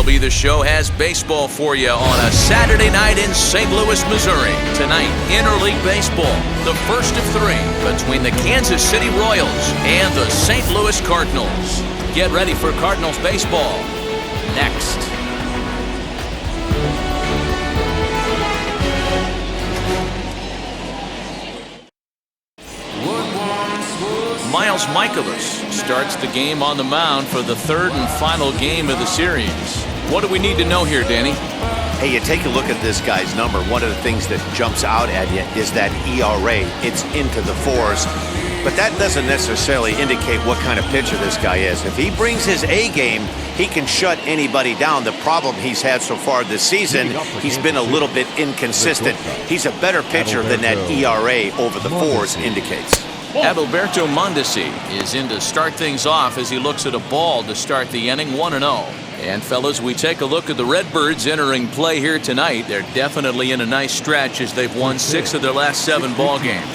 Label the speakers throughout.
Speaker 1: MLB The Show has baseball for you on a Saturday night in St. Louis, Missouri. Tonight, interleague baseball, the first of three between the Kansas City Royals and the St. Louis Cardinals. Get ready for Cardinals baseball next. Miles Mikolas starts the game on the mound for the third and final game of the series. What do we need to know here, Danny?
Speaker 2: Hey, you take a look at this guy's number. One of the things that jumps out at you is that ERA. It's into the fours. But that doesn't necessarily indicate what kind of pitcher this guy is. If he brings his A game, he can shut anybody down. The problem he's had so far this season, he's been a little bit inconsistent. He's a better pitcher than that ERA over the fours indicates.
Speaker 1: Adalberto Mondesi is in to start things off as he looks at a ball to start the inning, 1-0. And fellas, we take a look at the Redbirds entering play here tonight. They're definitely in a nice stretch as they've won 6 of their last 7 ball games.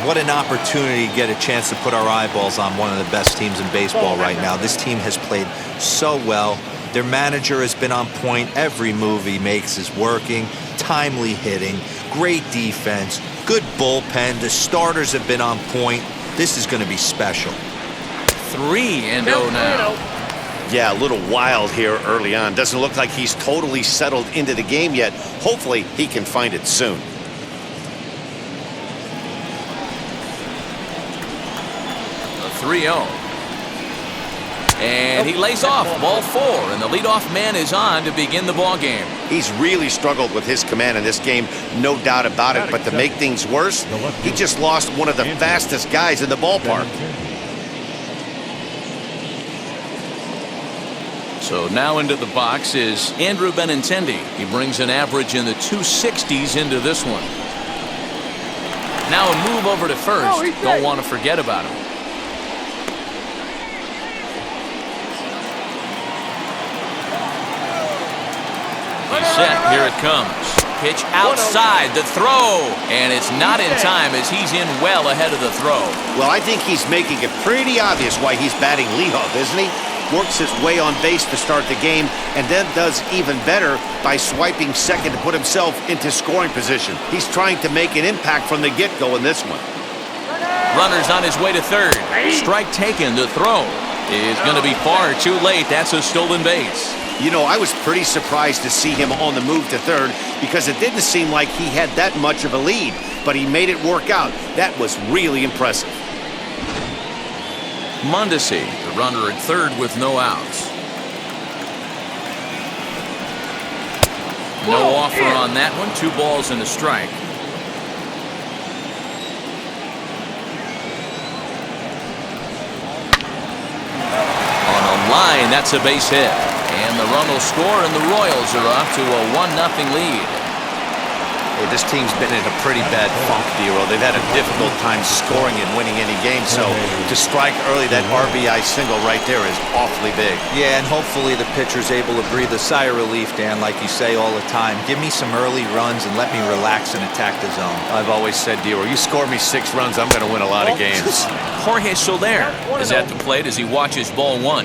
Speaker 3: What an opportunity to get a chance to put our eyeballs on one of the best teams in baseball right now. This team has played so well. Their manager has been on point. Every move he makes is working. Timely hitting, great defense, good bullpen. The starters have been on point. This is going to be special.
Speaker 1: 3-0 now.
Speaker 2: Yeah, a little wild here early on. Doesn't look like he's totally settled into the game yet. Hopefully he can find it soon.
Speaker 1: A 3-0. And he lays off, ball 4, and the leadoff man is on to begin the ball game.
Speaker 2: He's really struggled with his command in this game, no doubt about it. But to make things worse, he just lost one of the fastest guys in the ballpark.
Speaker 1: So now into the box is Andrew Benintendi. He brings an average in the 260s into this one. Now a move over to first. Don't want to forget about him. He's set. Here it comes. Pitch outside the throw. And it's not in time as he's in well ahead of the throw.
Speaker 2: Well, I think he's making it pretty obvious why he's batting leadoff, isn't he? Works his way on base to start the game and then does even better by swiping second to put himself into scoring position. He's trying to make an impact from the get-go in this one.
Speaker 1: Runner's on his way to third. Strike taken. The throw is going to be far too late. That's a stolen base.
Speaker 2: You know, I was pretty surprised to see him on the move to third because it didn't seem like he had that much of a lead, but he made it work out. That was really impressive.
Speaker 1: Mondesi, the runner at third with no outs. No offer on that one. 2 balls and a strike. On a line, that's a base hit. And the run will score, and the Royals are off to a 1-0 lead.
Speaker 2: Hey, this team's been in a pretty bad funk, DeRo. They've had a difficult time scoring and winning any game, so to strike early, that RBI single right there is awfully big.
Speaker 3: Yeah, and hopefully the pitcher's able to breathe a sigh of relief, Dan, like you say all the time. Give me some early runs and let me relax and attack the zone.
Speaker 2: I've always said, DeRo, you score me 6 runs, I'm going to win a lot of games.
Speaker 1: Jorge Soler is at the plate as he watches ball 1.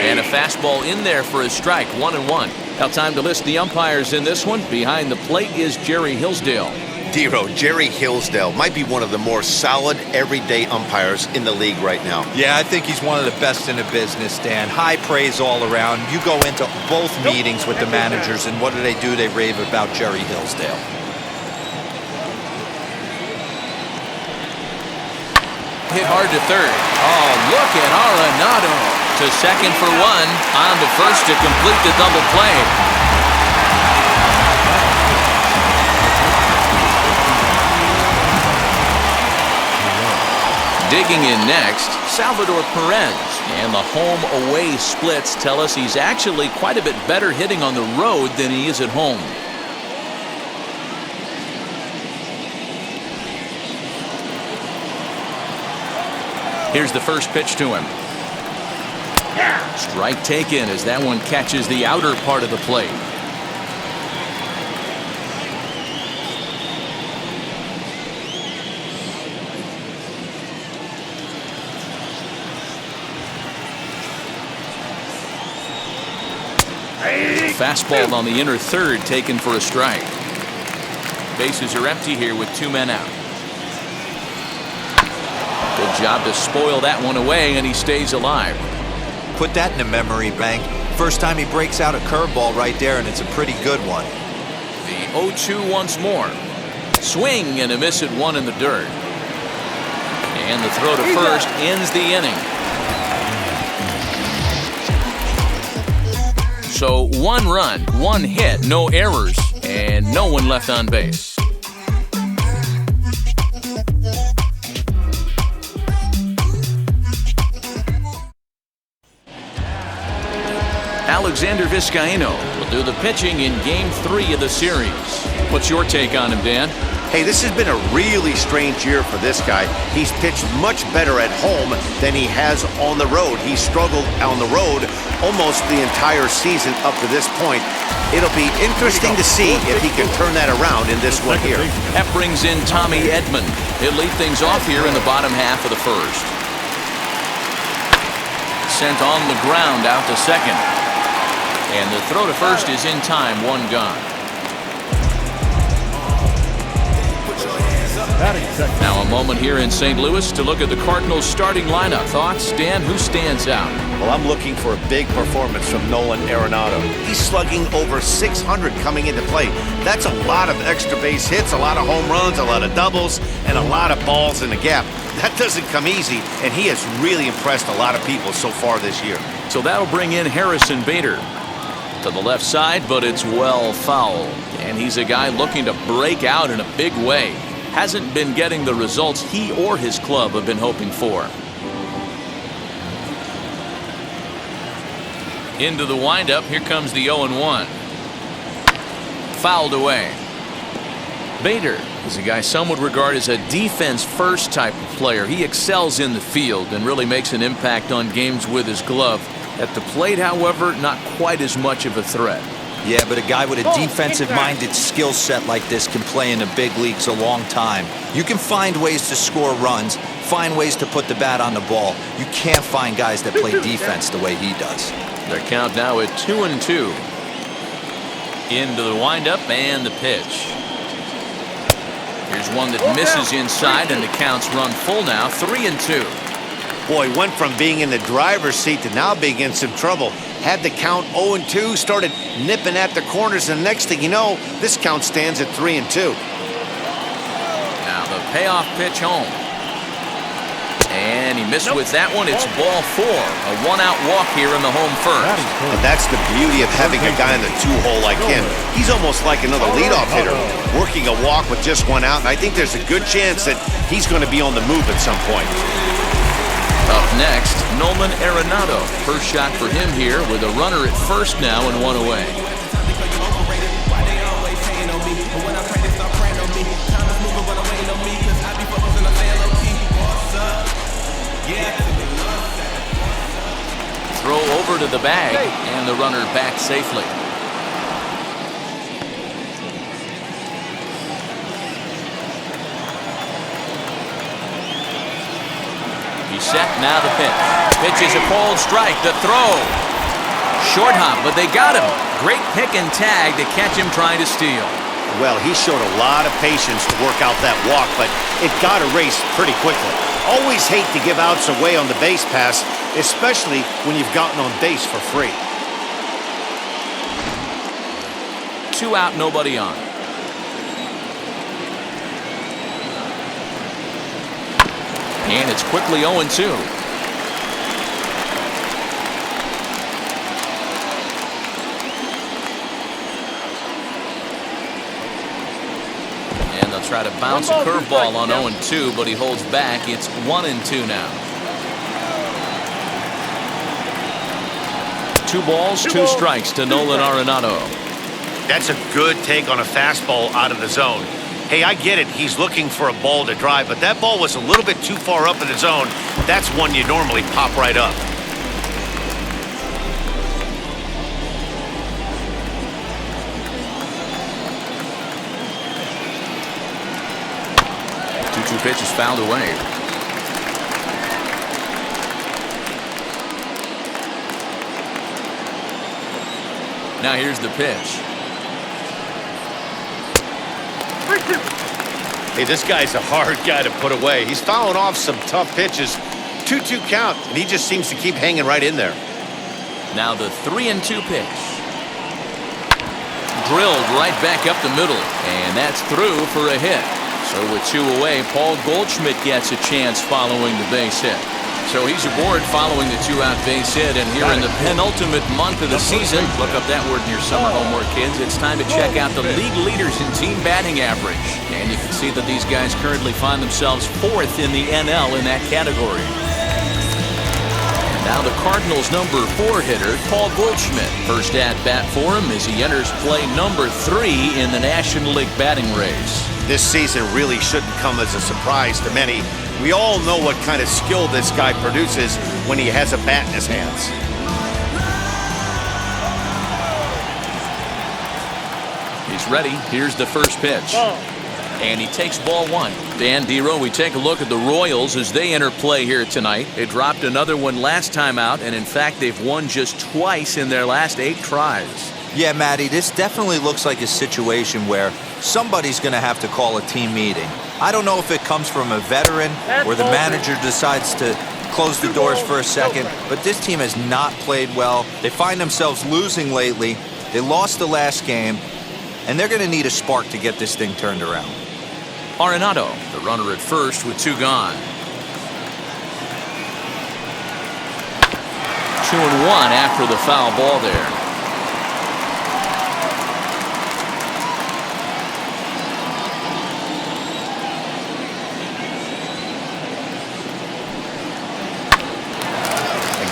Speaker 1: And a fastball in there for a strike, 1-1. Now time to list the umpires in this one. Behind the plate is Jerry Hillsdale.
Speaker 2: DeRo, Jerry Hillsdale might be one of the more solid everyday umpires in the league right now.
Speaker 3: Yeah, I think he's one of the best in the business, Dan. High praise all around. You go into both meetings with the managers, and what do? They rave about Jerry Hillsdale.
Speaker 1: Hit hard to third. Oh, look at Arenado. To second for 1, on to first to complete the double play. Digging in next, Salvador Perez. And the home-away splits tell us he's actually quite a bit better hitting on the road than he is at home. Here's the first pitch to him. Strike taken as that one catches the outer part of the plate. fastball on the inner third taken for a strike. Bases are empty here with 2 men out. Good job to spoil that one away, and he stays alive.
Speaker 3: Put that in a memory bank. First time he breaks out a curveball right there, and it's a pretty good one.
Speaker 1: The 0-2 once more. Swing and a miss at 1 in the dirt. And the throw to first ends the inning. So 1 run, 1 hit, no errors, and no one left on base. Alexander Vizcaíno will do the pitching in Game 3 of the series. What's your take on him, Dan?
Speaker 2: Hey, this has been a really strange year for this guy. He's pitched much better at home than he has on the road. He struggled on the road almost the entire season up to this point. It'll be interesting to see if he can turn that around in this one here.
Speaker 1: That brings in Tommy Edman. He'll lead things off here in the bottom half of the first. Sent on the ground out to second. And the throw to first is in time, 1 gone. Now a moment here in St. Louis to look at the Cardinals starting lineup. Thoughts, Dan? Who stands out?
Speaker 2: Well, I'm looking for a big performance from Nolan Arenado. He's slugging over 600 coming into play. That's a lot of extra base hits, a lot of home runs, a lot of doubles, and a lot of balls in the gap. That doesn't come easy, and he has really impressed a lot of people so far this year.
Speaker 1: So that'll bring in Harrison Bader to the left side, but it's well foul. And he's a guy looking to break out in a big way. Hasn't been getting the results he or his club have been hoping for. Into the windup, here comes the 0-1. Fouled away. Bader is a guy some would regard as a defense-first type of player. He excels in the field and really makes an impact on games with his glove. At the plate, however, not quite as much of a threat.
Speaker 3: Yeah, but a guy with a defensive-minded skill set like this can play in the big leagues a long time. You can find ways to score runs, find ways to put the bat on the ball. You can't find guys that play defense the way he does.
Speaker 1: Their count now at 2-2. Into the windup and the pitch. Here's one that misses inside, and the count's run full now, 3-2.
Speaker 2: Boy, went from being in the driver's seat to now being in some trouble. Had the count 0-2, started nipping at the corners, and next thing you know, this count stands at 3-2.
Speaker 1: Now the payoff pitch home. And he missed with that one. It's ball 4. A 1-out walk here in the home first.
Speaker 2: And that's the beauty of having a guy in the 2-hole like him. He's almost like another leadoff hitter, working a walk with just 1 out, and I think there's a good chance that he's going to be on the move at some point.
Speaker 1: Up next, Nolan Arenado. First shot for him here with a runner at first now and 1 away. Throw over to the bag, and the runner back safely. Set, now the pitch. Pitch is a cold strike. The throw. Short hop, but they got him. Great pick and tag to catch him trying to steal.
Speaker 2: Well, he showed a lot of patience to work out that walk, but it got erased pretty quickly. Always hate to give outs away on the base pass, especially when you've gotten on base for free.
Speaker 1: 2 out, nobody on. And it's quickly 0-2. And they'll try to bounce a curveball on 0-2, but he holds back. It's 1-2 now. 2 balls, 2 strikes to Nolan Arenado.
Speaker 2: That's a good take on a fastball out of the zone. Hey, I get it. He's looking for a ball to drive, but that ball was a little bit too far up in the zone. That's one you normally pop right up.
Speaker 1: Two pitch is fouled away. Now here's the pitch.
Speaker 2: Hey, this guy's a hard guy to put away. He's fouling off some tough pitches. 2-2 count, and he just seems to keep hanging right in there.
Speaker 1: Now the 3-2 pitch. Drilled right back up the middle, and that's through for a hit. So with 2 away, Paul Goldschmidt gets a chance following the base hit. So he's aboard following the 2-out base hit, and here in the penultimate month of the season, look up that word in your summer homework, kids. It's time to check out the league leaders in team batting average. And you can see that these guys currently find themselves 4th in the NL in that category. And now the Cardinals' number 4 hitter, Paul Goldschmidt. First at bat for him as he enters play number 3 in the National League batting race.
Speaker 2: This season really shouldn't come as a surprise to many. We all know what kind of skill this guy produces when he has a bat in his hands.
Speaker 1: He's ready. Here's the first pitch. And he takes ball 1. Dan Dero, we take a look at the Royals as they enter play here tonight. They dropped another one last time out, and in fact, they've won just twice in their last 8 tries.
Speaker 3: Yeah, Matty, this definitely looks like a situation where somebody's going to have to call a team meeting. I don't know if it comes from a veteran or the manager decides to close the doors for a second, but this team has not played well. They find themselves losing lately. They lost the last game, and they're going to need a spark to get this thing turned around.
Speaker 1: Arenado, the runner at first with 2 gone. 2-1 after the foul ball there.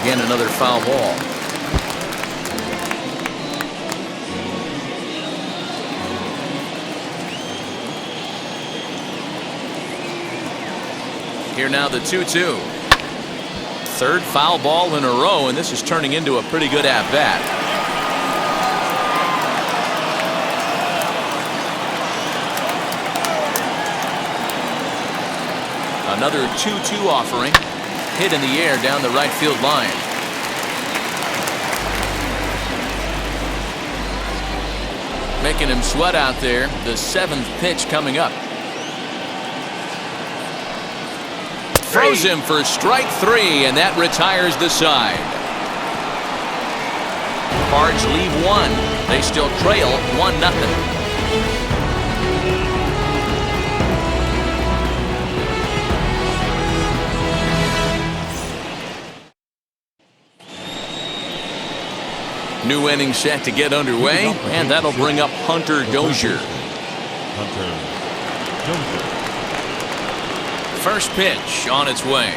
Speaker 1: Again, another foul ball. Here now the 2-2. 3rd foul ball in a row, and this is turning into a pretty good at-bat. Another 2-2 offering. Hit in the air down the right field line. Making him sweat out there. The 7th pitch coming up. Throws him for strike 3, and that retires the side. Cards leave 1. They still trail 1-0. New inning set to get underway, and that'll bring up Hunter Dozier. First pitch on its way.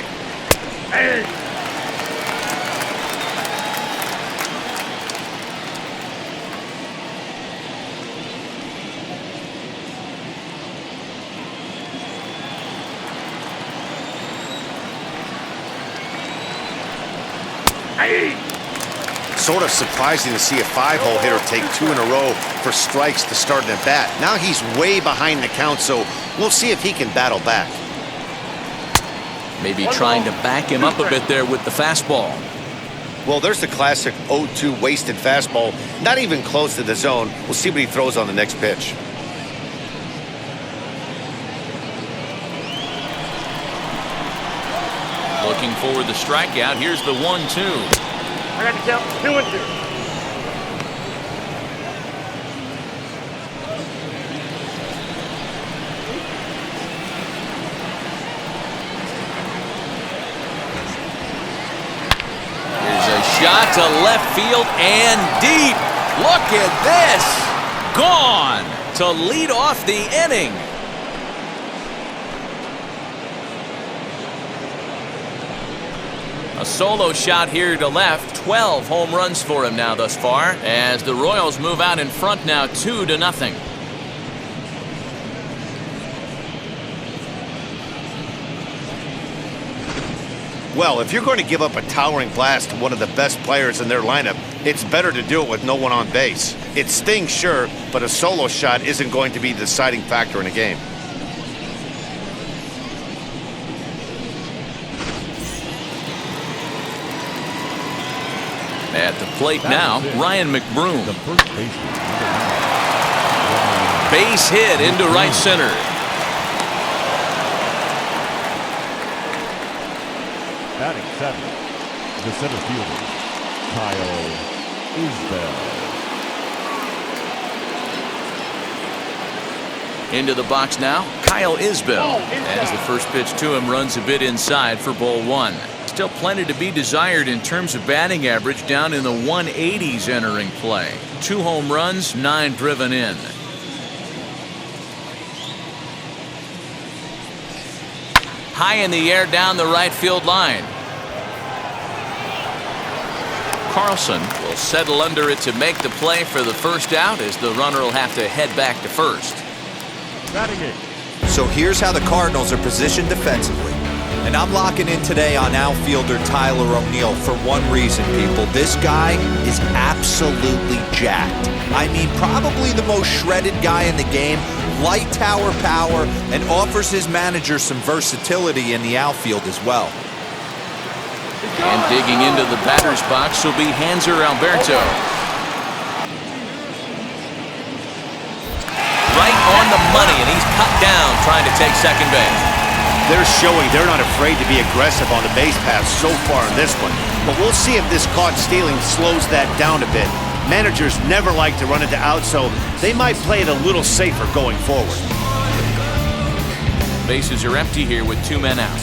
Speaker 2: Sort of surprising to see a 5-hole hitter take 2 in a row for strikes to start an at-bat. Now he's way behind the count, so we'll see if he can battle back.
Speaker 1: Maybe trying to back him up a bit there with the fastball.
Speaker 2: Well, there's the classic 0-2 wasted fastball. Not even close to the zone. We'll see what he throws on the next pitch.
Speaker 1: Looking for the strikeout. Here's the 1-2.
Speaker 4: I got to count 2-2.
Speaker 1: Here's a shot to left field and deep. Look at this. Gone to lead off the inning. A solo shot here to left. 12 home runs for him now thus far, as the Royals move out in front now 2-0.
Speaker 2: Well, if you're going to give up a towering blast to one of the best players in their lineup, it's better to do it with no one on base. It stings, sure, but a solo shot isn't going to be the deciding factor in a game. At the
Speaker 1: plate now, Ryan McBroom. Base hit into right center.
Speaker 4: Batting seventh, the center fielder, Kyle Isbell.
Speaker 1: Into the box now, Kyle Isbell. As the first pitch to him runs a bit inside for ball one. Still plenty to be desired in terms of batting average, down in the 180s entering play. 2 home runs, 9 driven in. High in the air down the right field line. Carlson will settle under it to make the play for the first out, as the runner will have to head back to first.
Speaker 3: So here's how the Cardinals are positioned defensively. And I'm locking in today on outfielder Tyler O'Neill for one reason, people. This guy is absolutely jacked. I mean, probably the most shredded guy in the game. Light tower power, and offers his manager some versatility in the outfield as well.
Speaker 1: And digging into the batter's box will be Hanser Alberto. Right on the money, and he's cut down trying to take second base.
Speaker 2: They're showing they're not afraid to be aggressive on the base path so far in this one. But we'll see if this caught stealing slows that down a bit. Managers never like to run into out, so they might play it a little safer going forward.
Speaker 1: Bases are empty here with 2 men out.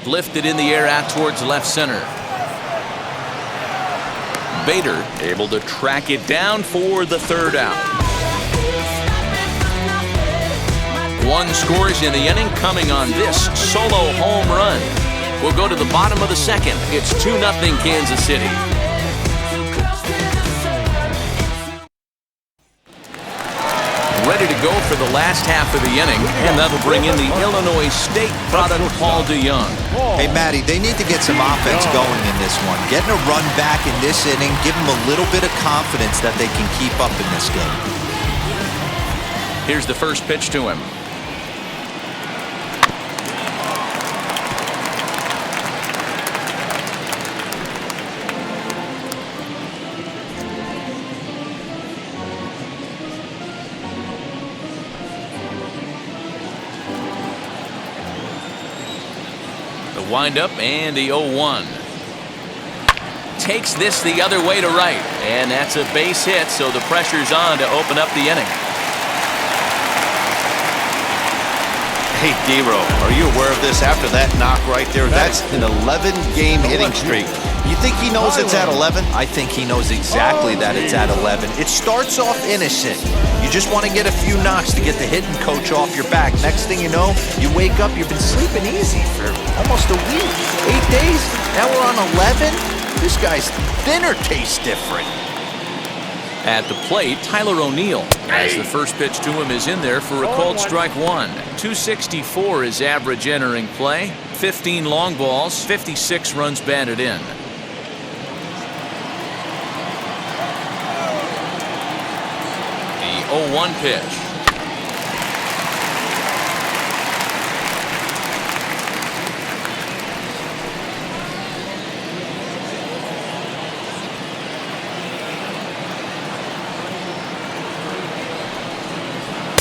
Speaker 1: Lifted in the air out towards left center. Bader able to track it down for the third out. 1 scores in the inning, coming on this solo home run. We'll go to the bottom of the second. It's 2-0 Kansas City. Ready to go for the last half of the inning, and that'll bring in the Illinois State product, Paul DeYoung.
Speaker 3: Hey, Matty, they need to get some offense going in this one. Getting a run back in this inning, give them a little bit of confidence that they can keep up in this game.
Speaker 1: Here's the first pitch to him. Wind up and the 0-1. Takes this the other way to right, and that's a base hit, so the pressure's on to open up the inning.
Speaker 2: Hey, D-Ro, are you aware of this after that knock right there? That's an 11-game hitting streak. You think he knows it's at 11?
Speaker 3: I think he knows exactly that it's at 11. It starts off innocent. You just want to get a few knocks to get the hitting coach off your back. Next thing you know, you wake up, you've been sleeping easy for almost a week, 8 days. Now we're on 11. This guy's dinner tastes different.
Speaker 1: At the plate, Tyler O'Neill, as the first pitch to him is in there for a called strike 1. 264 is average entering play. 15 long balls, 56 runs batted in. The 0-1 pitch.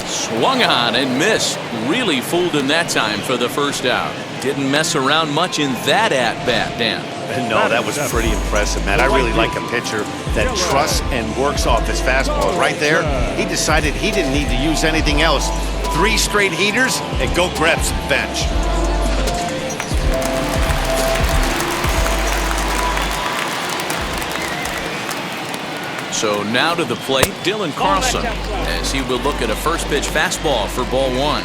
Speaker 1: Swung on and missed. Really fooled him that time for the first out. Didn't mess around much in that at-bat, Dan.
Speaker 2: No, that was pretty impressive, man. I really like a pitcher that trusts and works off his fastball. Right there, he decided he didn't need to use anything else. 3 straight heaters and go grab some bench.
Speaker 1: So now to the plate, Dylan Carlson, as he will look at a first pitch fastball for ball 1.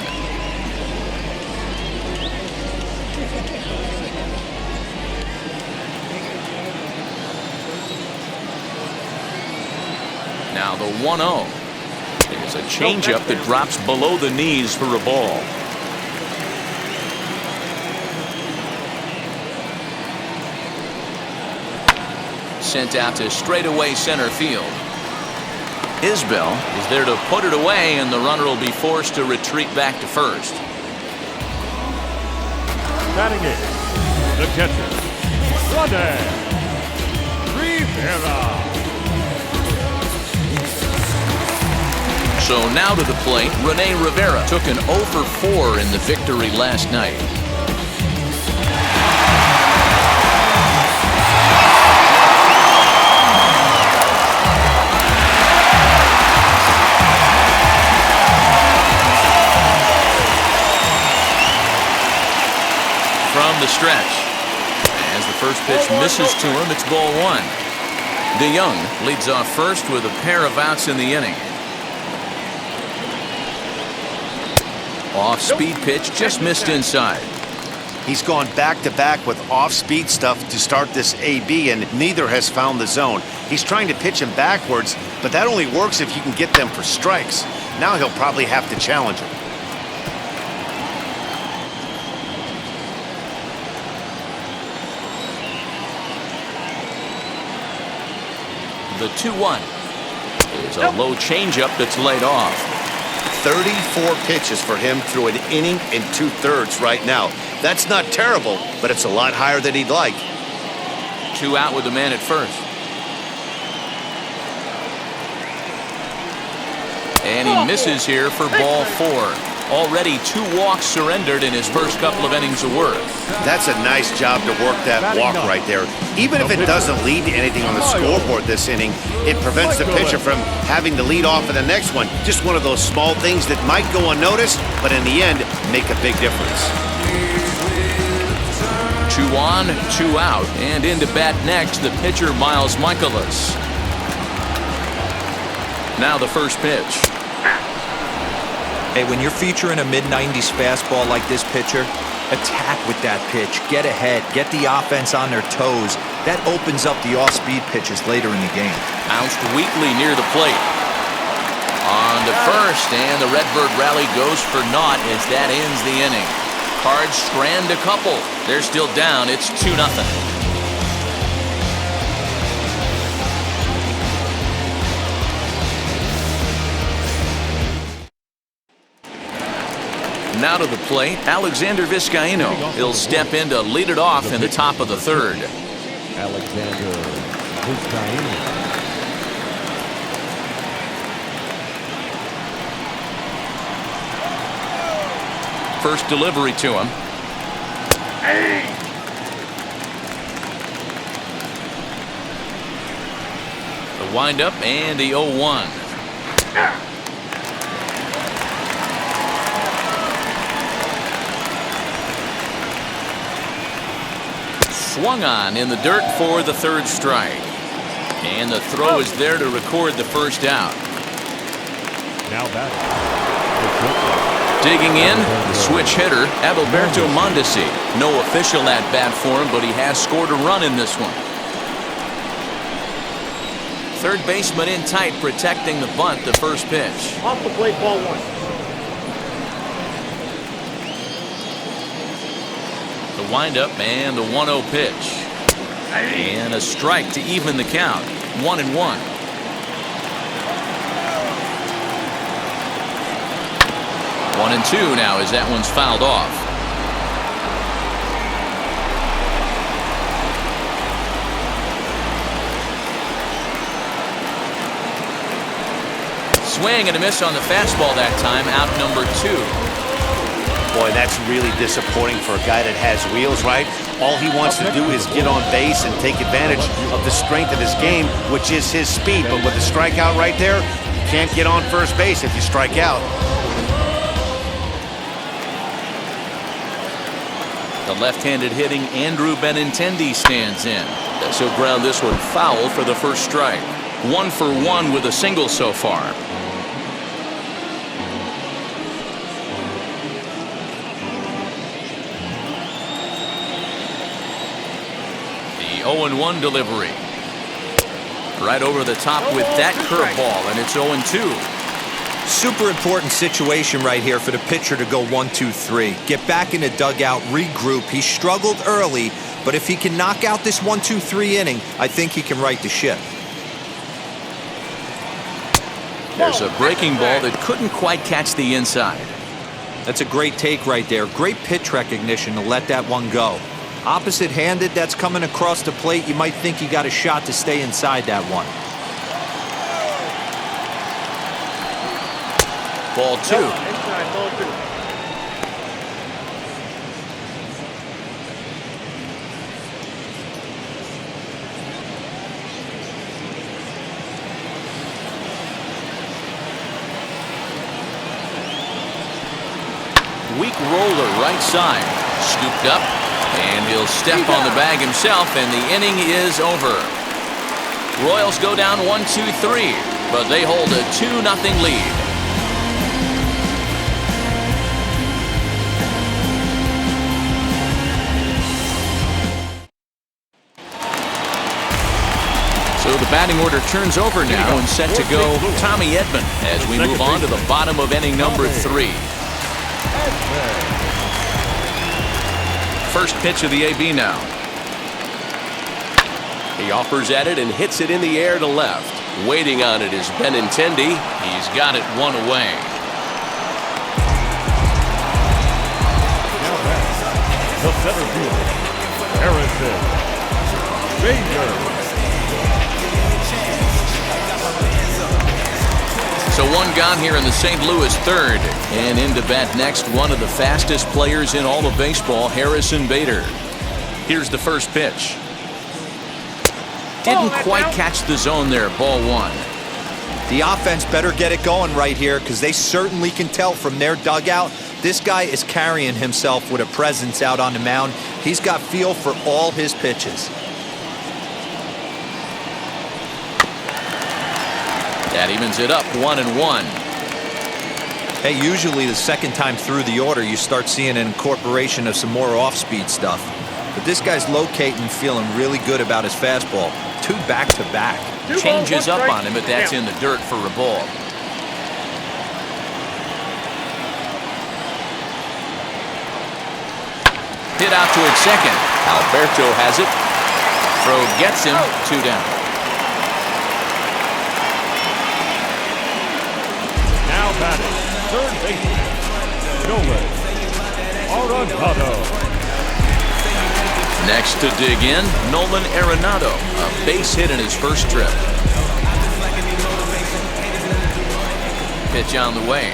Speaker 1: Now the 1-0. There's a changeup that drops below the knees for a ball. Sent out to straightaway center field. Isbell is there to put it away, and the runner will be forced to retreat back to first.
Speaker 4: Batting it, The catcher, Rene Rivera.
Speaker 1: So now to the plate, Rene Rivera took an 0 for 4 in the victory last night. From the stretch, as the first pitch misses to him, it's ball 1. DeYoung leads off first with a pair of outs in the inning. Off-speed pitch just missed inside.
Speaker 2: He's gone back-to-back with off-speed stuff to start this AB, and neither has found the zone. He's trying to pitch him backwards, but that only works if you can get them for strikes. Now he'll probably have to challenge him.
Speaker 1: The 2-1 is a low changeup that's laid off.
Speaker 2: 34 pitches for him through an inning and 2/3 right now. That's not terrible, but it's a lot higher than he'd like.
Speaker 1: 2 out with the man at first. And he misses here for ball 4. Already 2 walks surrendered in his first couple of innings of work.
Speaker 2: That's a nice job to work that walk right there. Even if it doesn't lead to anything on the scoreboard this inning, it prevents the pitcher from having to lead off in the next one. Just one of those small things that might go unnoticed, but in the end, make a big difference.
Speaker 1: 2 on, 2 out, and into bat next, the pitcher Miles Michaelis. Now the first pitch.
Speaker 3: Hey, when you're featuring a mid-90s fastball like this pitcher, attack with that pitch. Get ahead. Get the offense on their toes. That opens up the off-speed pitches later in the game.
Speaker 1: Bounced weakly near the plate. On to first, and the Redbird rally goes for naught as that ends the inning. Cards strand a couple. They're still down. It's 2-0. Now to the plate, Alexander Vizcaino. He'll step in to lead it off in the top of the 3rd.
Speaker 4: Alexander Vizcaino.
Speaker 1: First delivery to him. The windup and the 0-1. Swung on in the dirt for the 3rd strike. And the throw is there to record the first out.
Speaker 4: Now batting.
Speaker 1: Digging in, the switch hitter, Adalberto Mondesi. No official at-bat for him, but he has scored a run in this one. Third baseman in tight, protecting the bunt, the first pitch.
Speaker 5: Off the plate, ball 1.
Speaker 1: The windup and the 1-0 pitch. And a strike to even the count. 1-1. One and 2 now as that one's fouled off. Swing and a miss on the fastball that time. Out number 2.
Speaker 2: Boy, that's really disappointing for a guy that has wheels, right? All he wants to do is get on base and take advantage of the strength of his game, which is his speed. But with a strikeout right there, you can't get on first base if you strike out.
Speaker 1: The left-handed hitting Andrew Benintendi stands in. So ground this one foul for the first strike. 1 for 1 with a single so far. The 0-1 delivery. Right over the top with that curveball, and it's 0-2.
Speaker 3: Super important situation right here for the pitcher to go 1-2-3. Get back in the dugout, regroup. He struggled early, but if he can knock out this 1-2-3 inning, I think he can right the ship.
Speaker 1: There's a breaking ball that couldn't quite catch the inside.
Speaker 3: That's a great take right there. Great pitch recognition to let that one go. Opposite-handed, that's coming across the plate. You might think he got a shot to stay inside that one.
Speaker 1: Ball 2. Weak roller right side. Scooped up, and he'll step on the bag himself, and the inning is over. Royals go down 1-2-3, but they hold a 2-0 lead. So the batting order turns over now and set to go Tommy Edman as we move on to the bottom of inning number 3. First pitch of the AB now.
Speaker 5: He offers at it and hits it in the air to left. Waiting on it is Benintendi.
Speaker 1: He's got it one away.
Speaker 4: Now back, the center fielder, Harrison Bader.
Speaker 1: So one gone here in the St. Louis third. And into bat next, one of the fastest players in all of baseball, Harrison Bader. Here's the first pitch. Didn't quite catch the zone there, ball 1.
Speaker 3: The offense better get it going right here because they certainly can tell from their dugout this guy is carrying himself with a presence out on the mound. He's got feel for all his pitches.
Speaker 1: That evens it up 1-1.
Speaker 3: Hey, usually the second time through the order you start seeing an incorporation of some more off-speed stuff. But this guy's locating and feeling really good about his fastball. 2 back-to-back.
Speaker 1: Changes up on him, but that's in the dirt for a ball. Hit out towards second. Alberto has it. Throw gets him. 2 down.
Speaker 4: Now batting, third baseman, Nolan Arenado.
Speaker 1: Next to dig in, Nolan Arenado, a base hit in his first trip. Pitch on the way.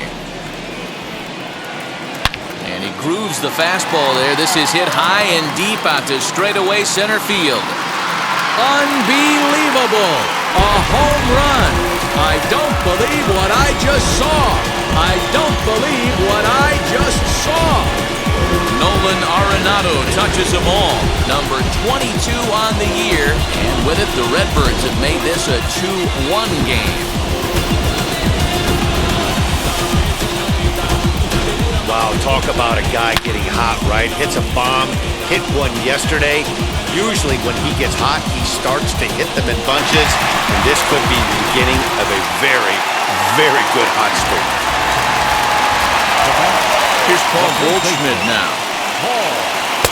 Speaker 1: And he grooves the fastball there. This is hit high and deep out to straightaway center field. Unbelievable! A home run! I don't believe what I just saw! I don't believe what I just saw! Nolan Arenado touches them all. Number 22 on the year. And with it, the Redbirds have made this a 2-1 game.
Speaker 2: Wow, talk about a guy getting hot, right? Hits a bomb, hit one yesterday. Usually when he gets hot, he starts to hit them in bunches. And this could be the beginning of a very, very good hot streak.
Speaker 1: Here's Paul Goldschmidt now.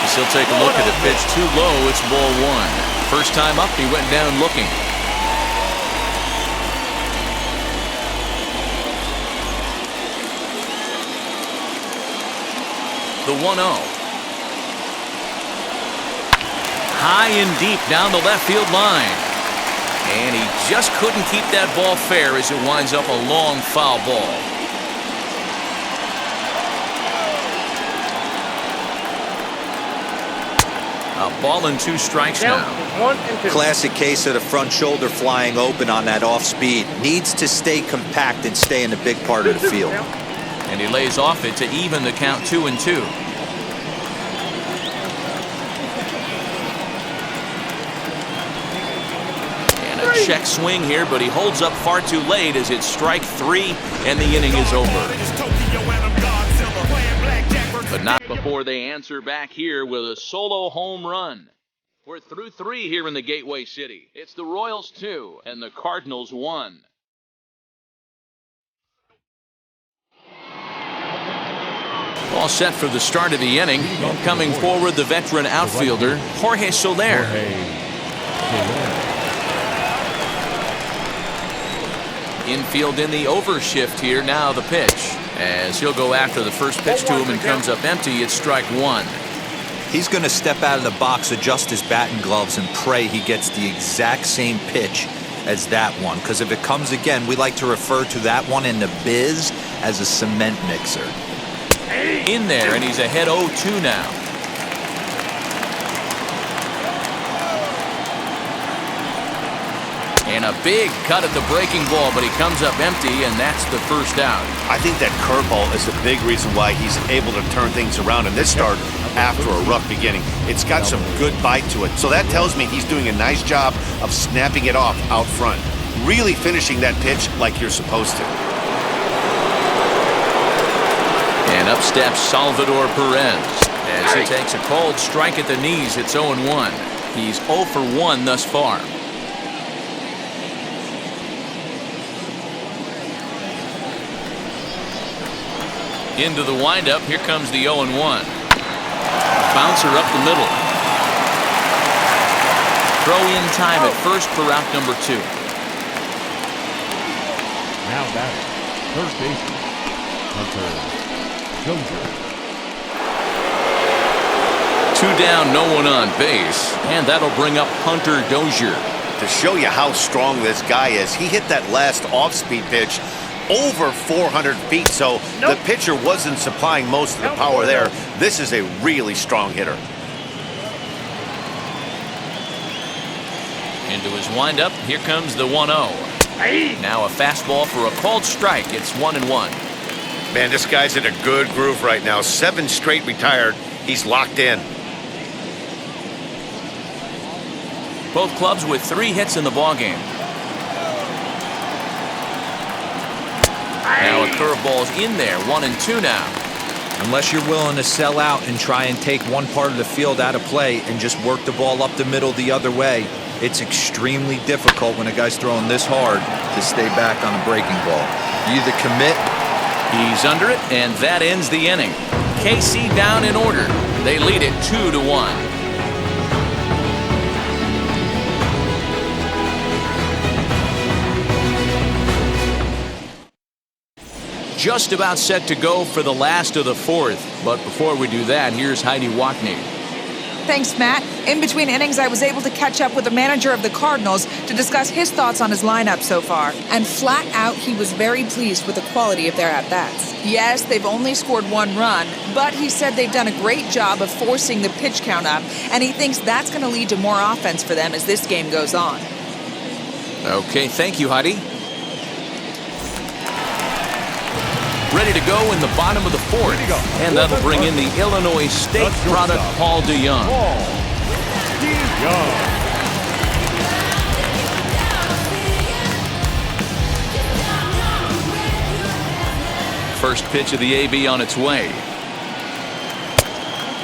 Speaker 1: As he'll take a look at the pitch too low. It's ball 1. First time up, he went down looking. The 1-0. High and deep down the left field line. And he just couldn't keep that ball fair as it winds up a long foul ball. A ball and 2 strikes now.
Speaker 3: Classic case of the front shoulder flying open on that off speed. Needs to stay compact and stay in the big part of the field.
Speaker 1: And he lays off it to even the count 2-2. And a check swing here, but he holds up far too late as it's strike 3 and the inning is over. But not before they answer back here with a solo home run. We're through 3 here in the Gateway City. It's the Royals 2 and the Cardinals 1. All set for the start of the inning. Coming forward, the veteran outfielder, Jorge Soler. Infield in the overshift here. Now the pitch. As he'll go after the first pitch to him and comes up empty, it's strike 1.
Speaker 3: He's going to step out of the box, adjust his batting gloves, and pray he gets the exact same pitch as that one. Because if it comes again, we like to refer to that one in the biz as a cement mixer.
Speaker 1: In there, and he's ahead 0-2 now. And a big cut at the breaking ball, but he comes up empty, and that's the first out.
Speaker 2: I think that curveball is a big reason why he's able to turn things around in this start after a rough beginning. It's got some good bite to it. So that tells me he's doing a nice job of snapping it off out front. Really finishing that pitch like you're supposed to.
Speaker 1: And up steps Salvador Perez as he takes a cold strike at the knees. It's 0-1. He's 0 for 1 thus far. Into the windup. Here comes the 0-1. Bouncer up the middle. Throw in time at first for out number 2.
Speaker 4: Now batting, third baseman, Hunter Dozier.
Speaker 1: 2 down, no one on base, and that'll bring up Hunter Dozier.
Speaker 2: To show you how strong this guy is, he hit that last off-speed pitch over 400 feet, so the pitcher wasn't supplying most of the power there. This is a really strong hitter.
Speaker 1: Into his windup, here comes the 1-0. Now a fastball for a called strike. It's 1-1.
Speaker 2: Man, this guy's in a good groove right now. 7 straight retired. He's locked in.
Speaker 1: Both clubs with 3 hits in the ballgame. Now a curveball's in there. 1-2 now.
Speaker 3: Unless you're willing to sell out and try and take one part of the field out of play and just work the ball up the middle the other way, it's extremely difficult when a guy's throwing this hard to stay back on a breaking ball. You either commit.
Speaker 1: He's under it, and that ends the inning. KC down in order. They lead it 2-1. Just about set to go for the last of the 4th. But before we do that, here's Heidi Watney.
Speaker 6: Thanks, Matt. In between innings, I was able to catch up with the manager of the Cardinals to discuss his thoughts on his lineup so far. And flat out, he was very pleased with the quality of their at-bats. Yes, they've only scored 1 run, but he said they've done a great job of forcing the pitch count up, and he thinks that's going to lead to more offense for them as this game goes on.
Speaker 1: Okay, thank you, Heidi. Ready to go in the bottom of the 4th, and that'll bring in the Illinois State product, Paul DeYoung. First pitch of the AB on its way.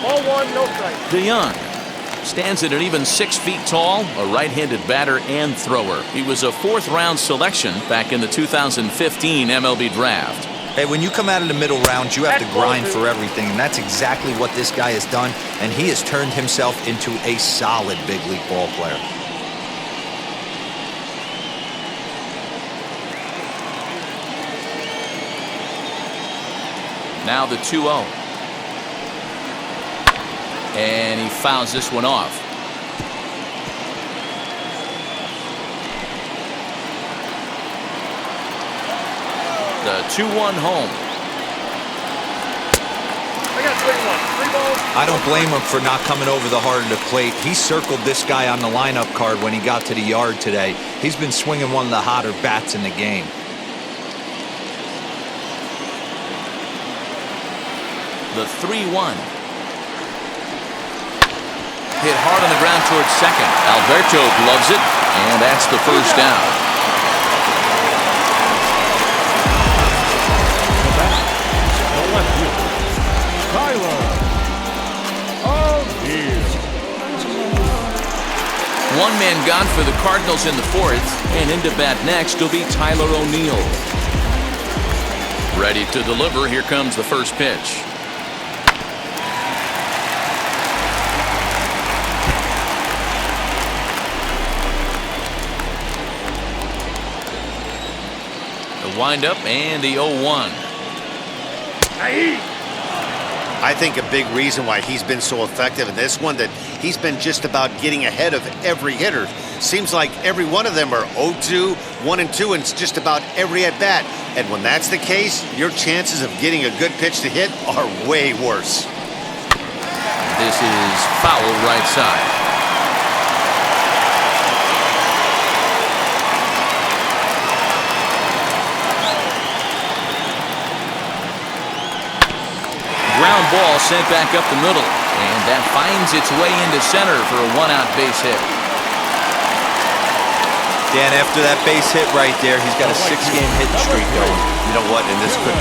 Speaker 7: Ball 1, no strike.
Speaker 1: DeYoung stands at an even 6 feet tall, a right-handed batter and thrower. He was a 4th-round selection back in the 2015 MLB Draft.
Speaker 3: Hey, when you come out of the middle rounds, you have to grind for everything, and that's exactly what this guy has done, and he has turned himself into a solid big league ball player.
Speaker 1: Now the 2-0. And he fouls this one off. The 2-1 home.
Speaker 7: I got 3 balls.
Speaker 3: I don't blame him for not coming over the heart of the plate. He circled this guy on the lineup card when he got to the yard today. He's been swinging one of the hotter bats in the game.
Speaker 1: The 3-1. Hit hard on the ground towards second. Alberto gloves it, and that's the first down. One man gone for the Cardinals in the 4th, and into bat next will be Tyler O'Neill. Ready to deliver. Here comes the first pitch. The windup and the 0-1.
Speaker 2: I think a big reason why he's been so effective in this one, that he's been just about getting ahead of every hitter. Seems like every one of them are 0-2, 1-2, and it's just about every at-bat. And when that's the case, your chances of getting a good pitch to hit are way worse.
Speaker 1: This is foul right side. Ground ball sent back up the middle, and that finds its way into center for a one-out base hit.
Speaker 3: Dan, after that base hit right there, he's got a 6-game hitting streak going.
Speaker 2: You know what, and this could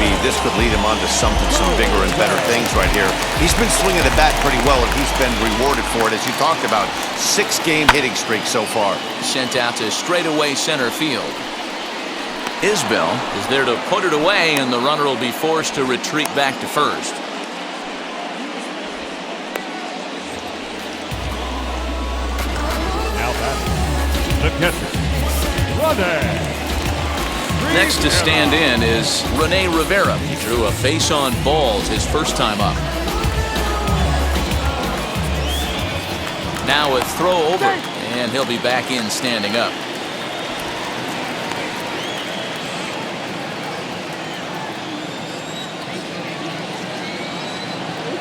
Speaker 2: lead him on to some bigger and better things right here. He's been swinging the bat pretty well, and he's been rewarded for it, as you talked about. 6-game hitting streak so far.
Speaker 1: Sent out to straightaway center field. Isbell is there to put it away, and the runner will be forced to retreat back to first.
Speaker 4: The catcher, Rene.
Speaker 1: Next to stand in is Rene Rivera. He drew a base on balls his first time up. Now a throw over, and he'll be back in standing up.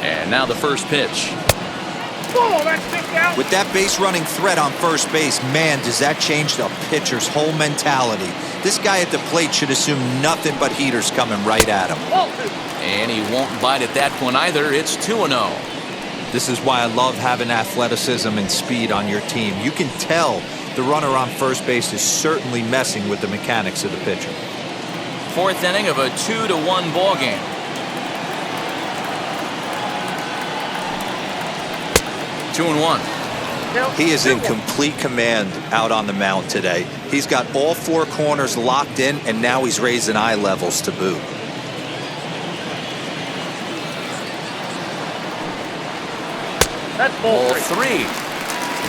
Speaker 1: And now the first pitch.
Speaker 3: With that base running threat on first base, man, does that change the pitcher's whole mentality. This guy at the plate should assume nothing but heaters coming right at him.
Speaker 1: And he won't bite at that one either. It's 2-0.
Speaker 3: This is why I love having athleticism and speed on your team. You can tell the runner on first base is certainly messing with the mechanics of the pitcher.
Speaker 1: Fourth inning of a 2-1 ball game. Two and one.
Speaker 3: He is in complete command out on the mound today. He's got all 4 corners locked in, and now he's raising eye levels to boot.
Speaker 7: That's
Speaker 1: Ball 3.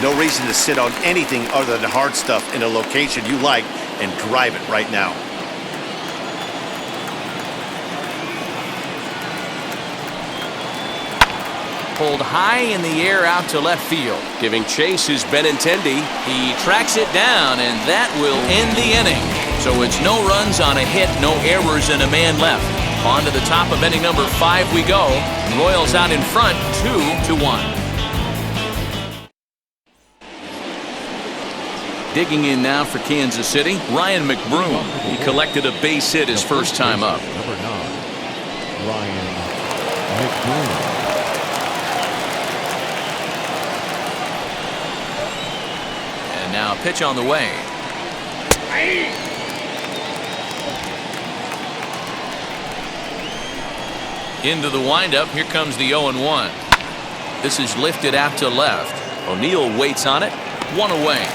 Speaker 2: No reason to sit on anything other than hard stuff in a location you like and drive it right now.
Speaker 1: Pulled high in the air out to left field.
Speaker 5: Giving chase is Benintendi.
Speaker 1: He tracks it down, and that will end the inning. So it's no runs on a hit, no errors, and a man left. On to the top of inning number 5 we go. Royals out in front, 2-1. Digging in now for Kansas City, Ryan McBroom. He collected a base hit his first time up.
Speaker 4: Number 9, Ryan McBroom.
Speaker 1: Now pitch on the way. Into the windup. Here comes the 0-1. This is lifted out to left. O'Neill waits on it. 1 away.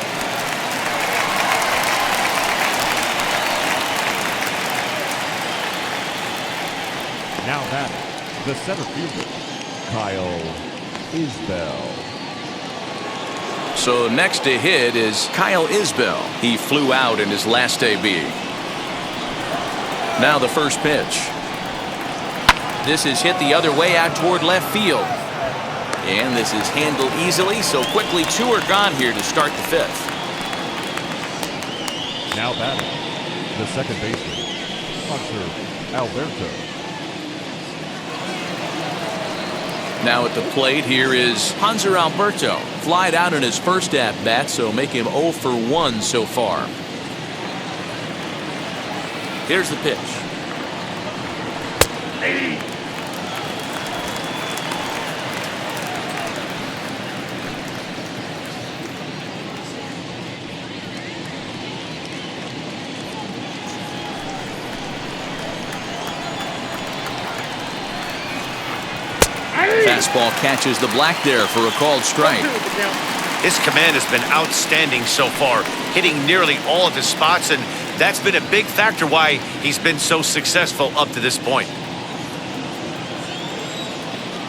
Speaker 4: Now batting, the center fielder, Kyle Isbell.
Speaker 1: So next to hit is Kyle Isbell. He flew out in his last AB. Now the first pitch. This is hit the other way out toward left field. And this is handled easily, so quickly 2 are gone here to start the 5th.
Speaker 4: Now batting, the second baseman, Hunter Alberto.
Speaker 1: Now at the plate, here is Hanser Alberto. Flied out in his first at-bat, so make him 0 for 1 so far. Here's the pitch. Fastball catches the black there for a called strike.
Speaker 2: His command has been outstanding so far, hitting nearly all of his spots, and that's been a big factor why he's been so successful up to this point.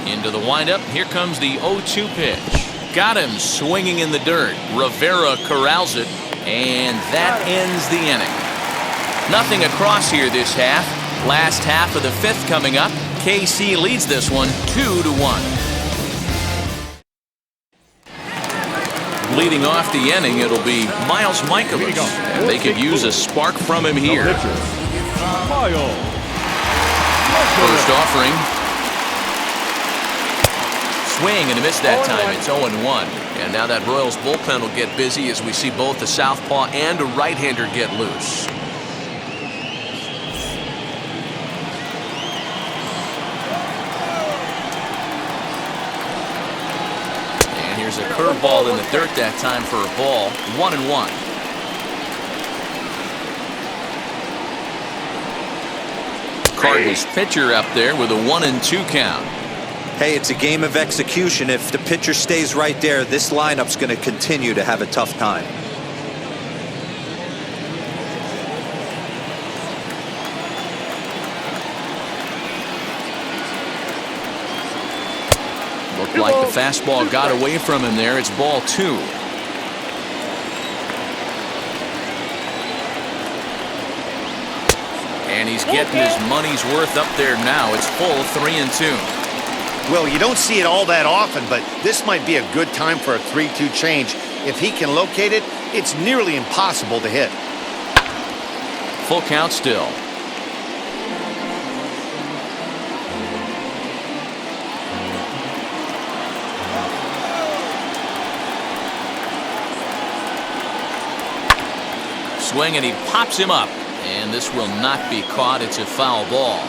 Speaker 1: Into the windup. Here comes the 0-2 pitch. Got him swinging in the dirt. Rivera corrals it, and that ends the inning. Nothing across here this half. Last half of the 5th coming up. KC leads this one 2-1. Leading off the inning, it'll be Miles Michaelis, and they could use a spark from him here. First offering. Swing and a miss that time. It's 0-1. And now that Royals bullpen will get busy as we see both a southpaw and a right-hander get loose. And here's a curveball in the dirt that time for a ball. 1-1. Cardinals pitcher up there with a 1-2 count.
Speaker 3: Hey, it's a game of execution. If the pitcher stays right there, this lineup's going to continue to have a tough time.
Speaker 1: Looked like the fastball got away from him there. It's ball 2. And he's getting his money's worth up there now. It's full 3-2.
Speaker 2: Well, you don't see it all that often, but this might be a good time for a 3-2 change. If he can locate it, it's nearly impossible to hit.
Speaker 1: Full count still. Swing and he pops him up. And this will not be caught. It's a foul ball.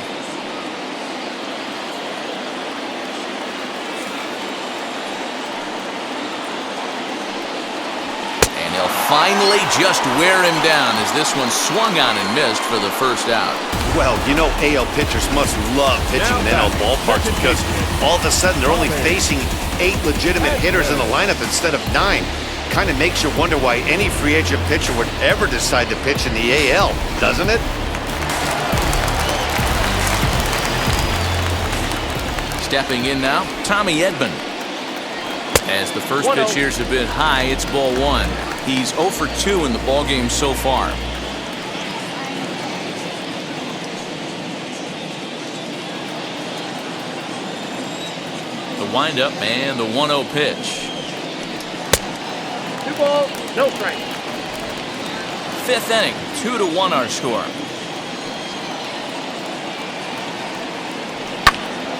Speaker 1: And he'll finally just wear him down as this one swung on and missed for the first out.
Speaker 2: Well, you know AL pitchers must love pitching in NL ballparks because all of a sudden they're only facing 8 legitimate hitters in the lineup instead of 9. Kind of makes you wonder why any free agent pitcher would ever decide to pitch in the AL, doesn't it?
Speaker 1: Stepping in now, Tommy Edman. As the first pitch here's a bit high, it's ball 1. He's 0 for 2 in the ballgame so far. The windup and the 1-0 pitch.
Speaker 7: 2 balls, no strike.
Speaker 1: 5th inning, 2-1 our score.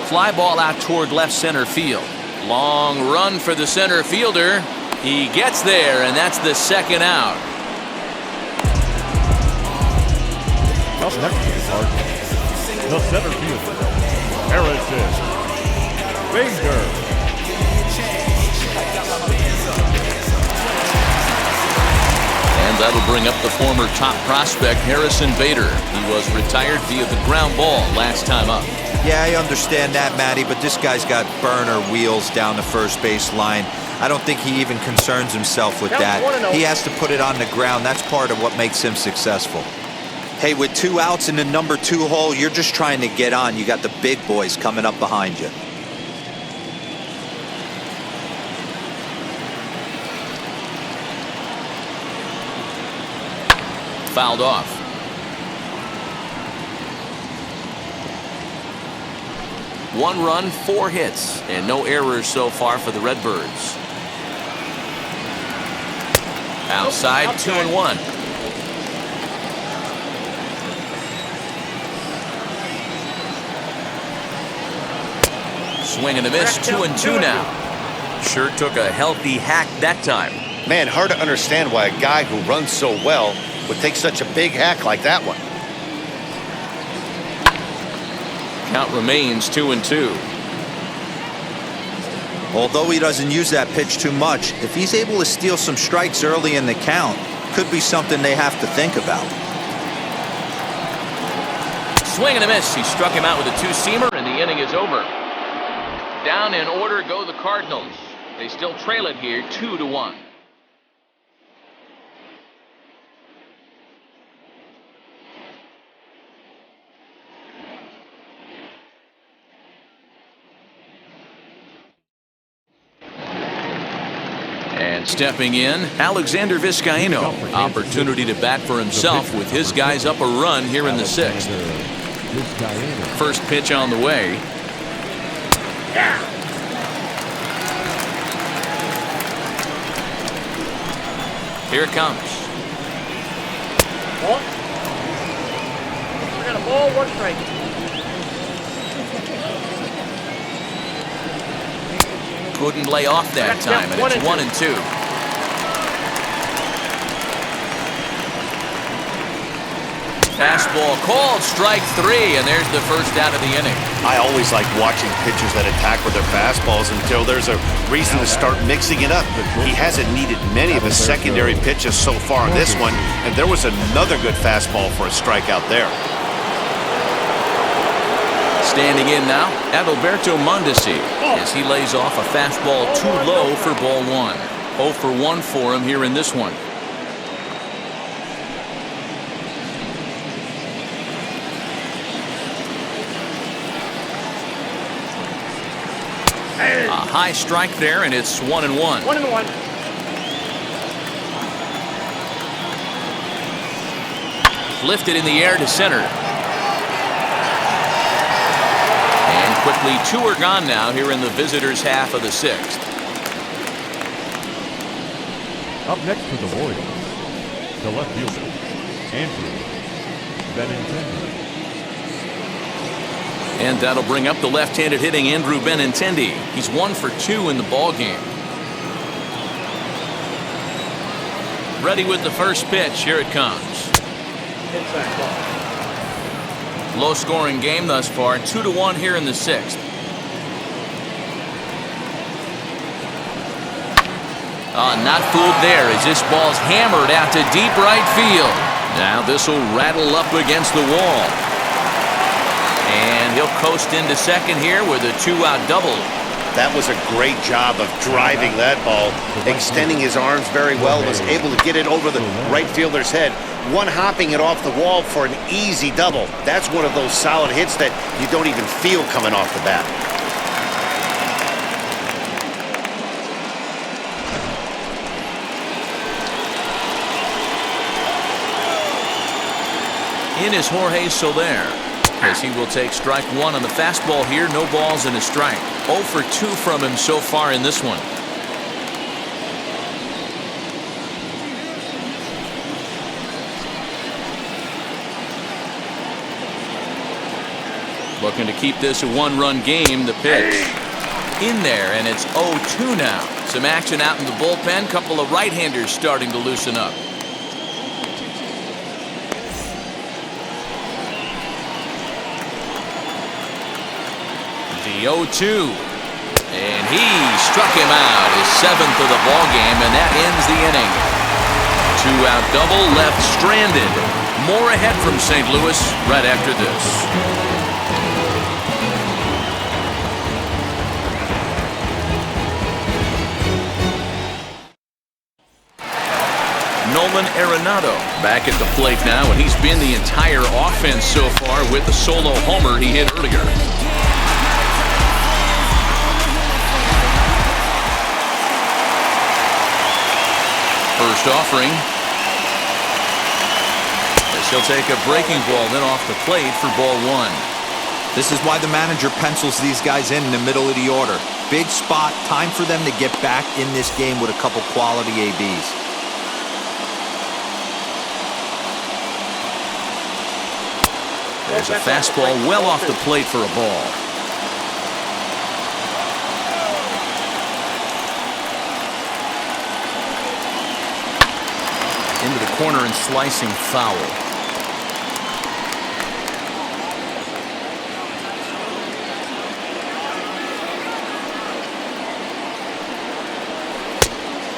Speaker 1: Fly ball out toward left center field. Long run for the center fielder. He gets there, and that's the 2nd out.
Speaker 4: Up next to the Cardinals, the center fielder, Harrison Bader.
Speaker 1: And that'll bring up the former top prospect Harrison Bader. He was retired via the ground ball last time up.
Speaker 3: Yeah, I understand that, Matty, but this guy's got burner wheels down the first base line. I don't think he even concerns himself with that. He has to put it on the ground. That's part of what makes him successful. Hey, with 2 outs in the number 2 hole, you're just trying to get on. You got the big boys coming up behind you.
Speaker 1: Fouled off. One run, 4 hits, and no errors so far for the Redbirds. Outside, 2-1. Swing and a miss, 2-2 now. Sure took a healthy hack that time.
Speaker 2: Man, hard to understand why a guy who runs so well would take such a big hack like that one.
Speaker 1: Count remains 2-2.
Speaker 3: Although he doesn't use that pitch too much, if he's able to steal some strikes early in the count, could be something they have to think about.
Speaker 1: Swing and a miss. He struck him out with a 2-seamer, and the inning is over. Down in order go the Cardinals. They still trail it here 2-1. And stepping in, Alexander Vizcaino. Opportunity to bat for himself with his guys up a run here in the 6th.
Speaker 4: this guy in.
Speaker 1: First pitch on the way. Here it comes.
Speaker 7: Ball. We got a ball, 1 strike.
Speaker 1: Couldn't lay off that time, and it's 1 and 2. Fastball called, strike 3, and there's the first out of the inning.
Speaker 2: I always like watching pitchers that attack with their fastballs until there's a reason to start mixing it up. He hasn't needed many of his secondary pitches so far in this one, and there was another good fastball for a strikeout there.
Speaker 1: Standing in now, Adalberto Mondesi, as he lays off a fastball too low for ball 1. 0 for 1 for him here in this one. A high strike there, and it's 1 and 1.
Speaker 7: 1 and 1.
Speaker 1: Lifted in the air to center. And quickly 2 are gone now here in the visitors' half of the 6th.
Speaker 4: Up next for the Royals, the left fielder, Andrew Benintendi.
Speaker 1: And that'll bring up the left-handed hitting Andrew Benintendi. He's 1 for 2 in the ball game. Ready with the first pitch. Here it comes.
Speaker 7: Inside ball.
Speaker 1: Low-scoring game thus far. 2-1 here in the 6th. Not fooled there as this ball's hammered out to deep right field. Now this will rattle up against the wall. And he'll coast into second here with a 2-out double.
Speaker 2: That was a great job of driving that ball, extending his arms very well, was able to get it over the right fielder's head, one-hopping it off the wall for an easy double. That's one of those solid hits that you don't even feel coming off the bat.
Speaker 1: In is Jorge Soler, as he will take strike 1 on the fastball here. No balls and a strike. 0 for 2 from him so far in this one. Looking to keep this a 1-run game. The pitch in there, and it's 0-2 now. Some action out in the bullpen. Couple of right-handers starting to loosen up. The 0-2, and he struck him out, his 7th of the ball game, and that ends the inning. 2-out double, left stranded. More ahead from St. Louis right after this. Nolan Arenado back at the plate now, and he's been the entire offense so far with the solo homer he hit earlier. First offering. As he'll take a breaking ball then off the plate for ball 1.
Speaker 3: This is why the manager pencils these guys in the middle of the order. Big spot, time for them to get back in this game with a couple quality ABs.
Speaker 1: There's a fastball well off the plate for a ball. Into the corner and slicing foul.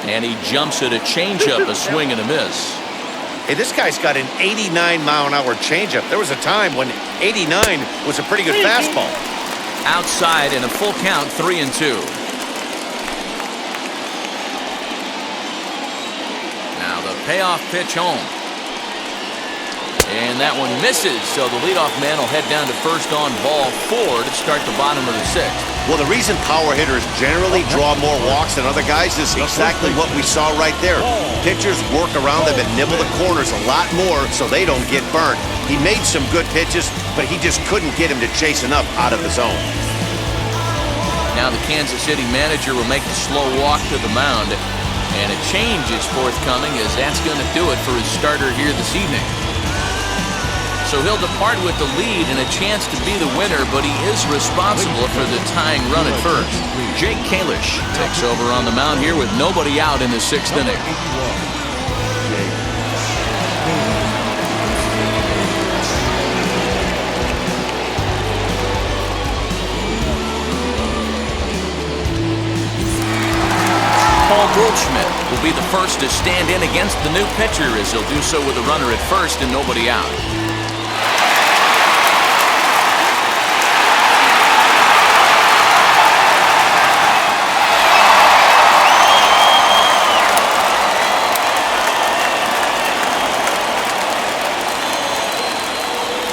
Speaker 1: And he jumps at a changeup, a swing and a miss.
Speaker 2: Hey, this guy's got an 89-mile-an-hour changeup. There was a time when 89 was a pretty good fastball.
Speaker 1: Outside in a full count, 3-2. Now the payoff pitch home. And that one misses, so the leadoff man will head down to first on ball 4 to start the bottom of the 6th.
Speaker 2: Well, the reason power hitters generally draw more walks than other guys is exactly what we saw right there. Pitchers work around them and nibble the corners a lot more so they don't get burned. He made some good pitches, but he just couldn't get him to chase enough out of the zone.
Speaker 1: Now the Kansas City manager will make the slow walk to the mound, and a change is forthcoming as that's going to do it for his starter here this evening. So he'll depart with the lead and a chance to be the winner, but he is responsible for the tying run at first. Jake Kalish takes over on the mound here with nobody out in the 6th inning. Paul Goldschmidt will be the first to stand in against the new pitcher as he'll do so with a runner at first and nobody out.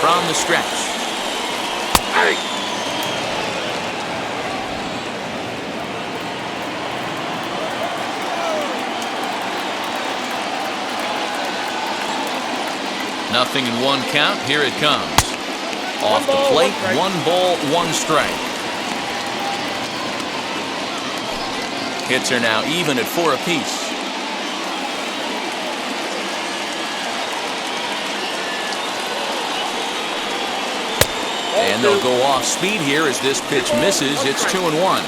Speaker 1: From the stretch. Nothing in 1 count. Here it comes. Off the plate, 1 ball, 1 strike. Hits are now even at 4 apiece. And they'll go off speed here as this pitch misses. It's 2-1.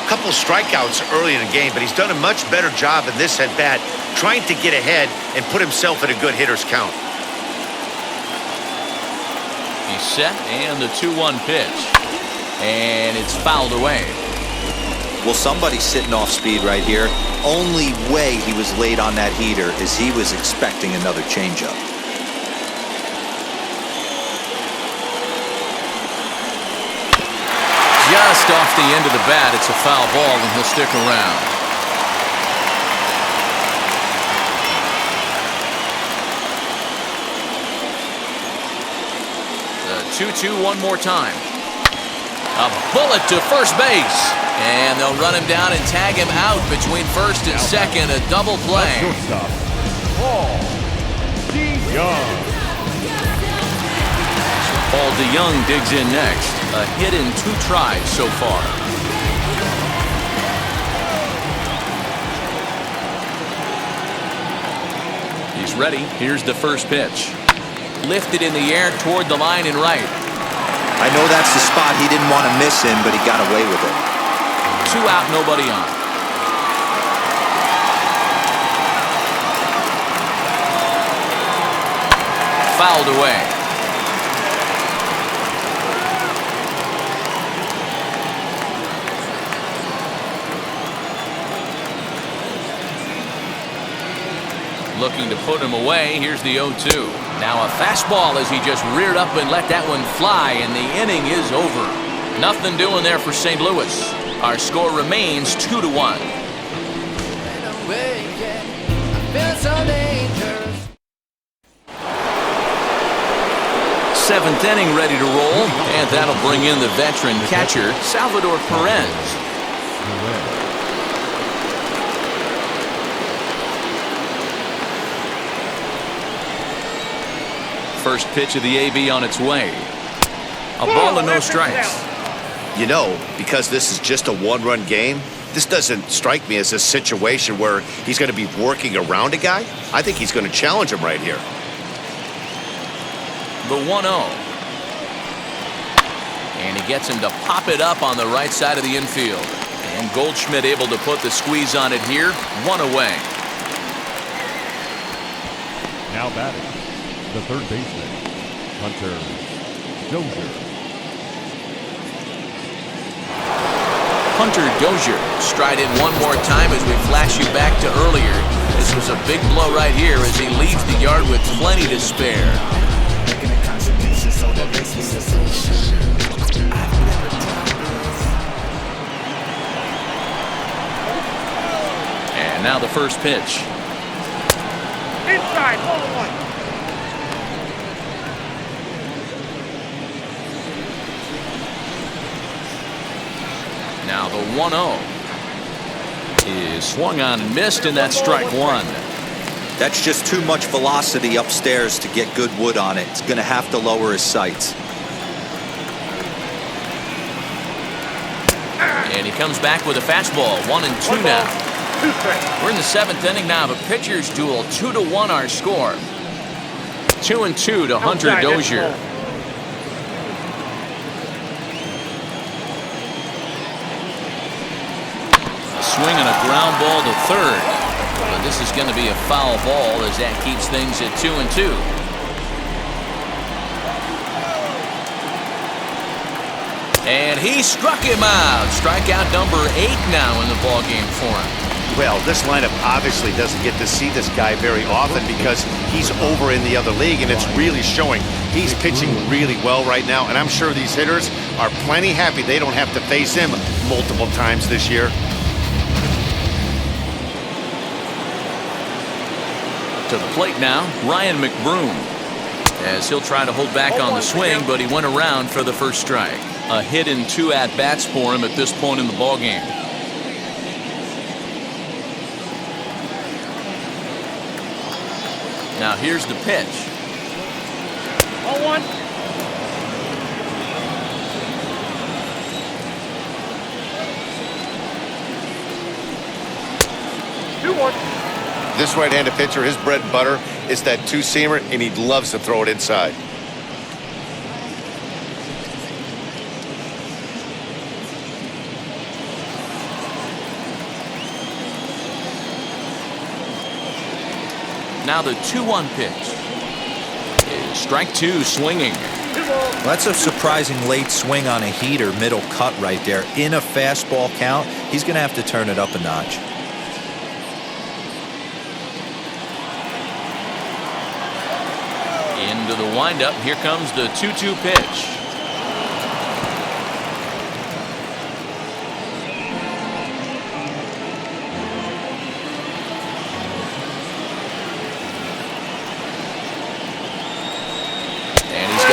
Speaker 2: Couple strikeouts early in the game, but he's done a much better job in this at-bat trying to get ahead and put himself in a good hitter's count.
Speaker 1: He's set, and the 2-1 pitch. And it's fouled away.
Speaker 3: Well, somebody's sitting off speed right here. Only way he was late on that heater is he was expecting another changeup.
Speaker 1: Just off the end of the bat, it's a foul ball, and he'll stick around. The 2-2 one more time. A bullet to first base. And they'll run him down and tag him out between first and second. A double play.
Speaker 4: Shortstop, Paul DeYoung.
Speaker 1: Paul DeYoung digs in next. A hit in 2 tries so far. He's ready. Here's the first pitch. Lifted in the air toward the line and right.
Speaker 3: I know that's the spot he didn't want to miss in, but he got away with it.
Speaker 1: 2 out, nobody on. Fouled away. Looking to put him away. Here's the 0-2. Now a fastball as he just reared up and let that one fly, and the inning is over. Nothing doing there for St. Louis. Our score remains 2-1. 7th inning ready to roll, and that'll bring in the veteran catcher, Salvador Perez. First pitch of the AB on its way. A ball and no strikes.
Speaker 2: You know, because this is just a 1-run game, this doesn't strike me as a situation where he's going to be working around a guy. I think he's going to challenge him right here.
Speaker 1: The 1-0. And he gets him to pop it up on the right side of the infield. And Goldschmidt able to put the squeeze on it here. 1 away.
Speaker 4: Now batting, the third baseman, Hunter Dozier.
Speaker 1: Hunter Dozier stride in one more time as we flash you back to earlier. This was a big blow right here as he leaves the yard with plenty to spare. And now the first pitch.
Speaker 7: Inside, ball 1.
Speaker 1: Now the 1-0 is swung on and missed, and that's strike one.
Speaker 3: That's just too much velocity upstairs to get good wood on it. It's going to have to lower his sights.
Speaker 1: And he comes back with a fastball. 1-2 now. We're in the 7th inning now of a pitcher's duel. 2-1 our score. 2-2 to Hunter Dozier. A swing and a ground ball to third. But this is going to be a foul ball as that keeps things at 2-2. And he struck him out. Strikeout number 8 now in the ballgame for him.
Speaker 2: Well, this lineup obviously doesn't get to see this guy very often because he's over in the other league, and it's really showing. He's pitching really well right now, and I'm sure these hitters are plenty happy they don't have to face him multiple times this year.
Speaker 1: To the plate now, Ryan McBroom, as he'll try to hold back on the swing, but he went around for the first strike. A hit and 2 at-bats for him at this point in the ballgame. Now here's the pitch.
Speaker 7: 0-1.
Speaker 2: This right-handed pitcher, his bread and butter is that two-seamer, and he loves to throw it inside.
Speaker 1: Now the 2-1 pitch. Strike 2 swinging.
Speaker 3: Well, that's a surprising late swing on a heater, middle cut right there. In a fastball count, he's going to have to turn it up a notch.
Speaker 1: Into the windup. Here comes the 2-2 pitch.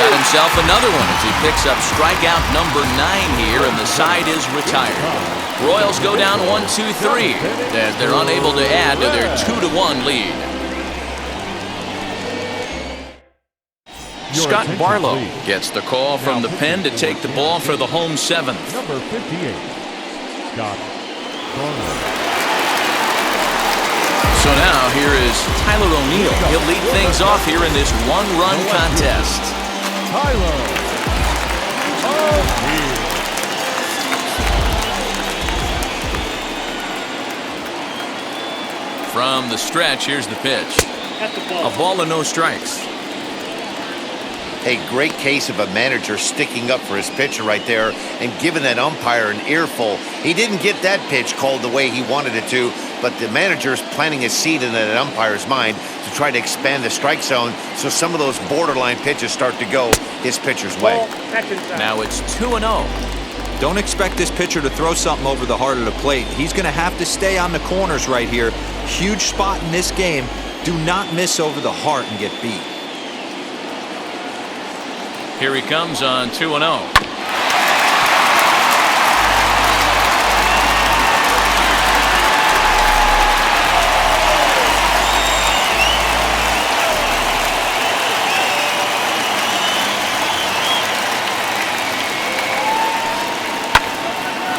Speaker 1: Himself another one as he picks up strikeout number 9 here, and the side is retired. Royals go down 1-2-3 as they're unable to add to their 2-1 lead. Scott Barlow gets the call from the pen to take the ball for the home 7th.
Speaker 4: Number 58, Scott Barlow.
Speaker 1: So now here is Tyler O'Neill. He'll lead things off here in this one-run contest.
Speaker 4: Tyler O'Neill.
Speaker 1: From the stretch, here's the pitch. A ball and no strikes.
Speaker 2: A great case of a manager sticking up for his pitcher right there and giving that umpire an earful. He didn't get that pitch called the way he wanted it to, but the manager's planting a seed in that umpire's mind to try to expand the strike zone so some of those borderline pitches start to go his pitcher's way.
Speaker 1: Now it's 2-0.
Speaker 3: Don't expect this pitcher to throw something over the heart of the plate. He's going to have to stay on the corners right here. Huge spot in this game. Do not miss over the heart and get beat.
Speaker 1: Here he comes on 2-0.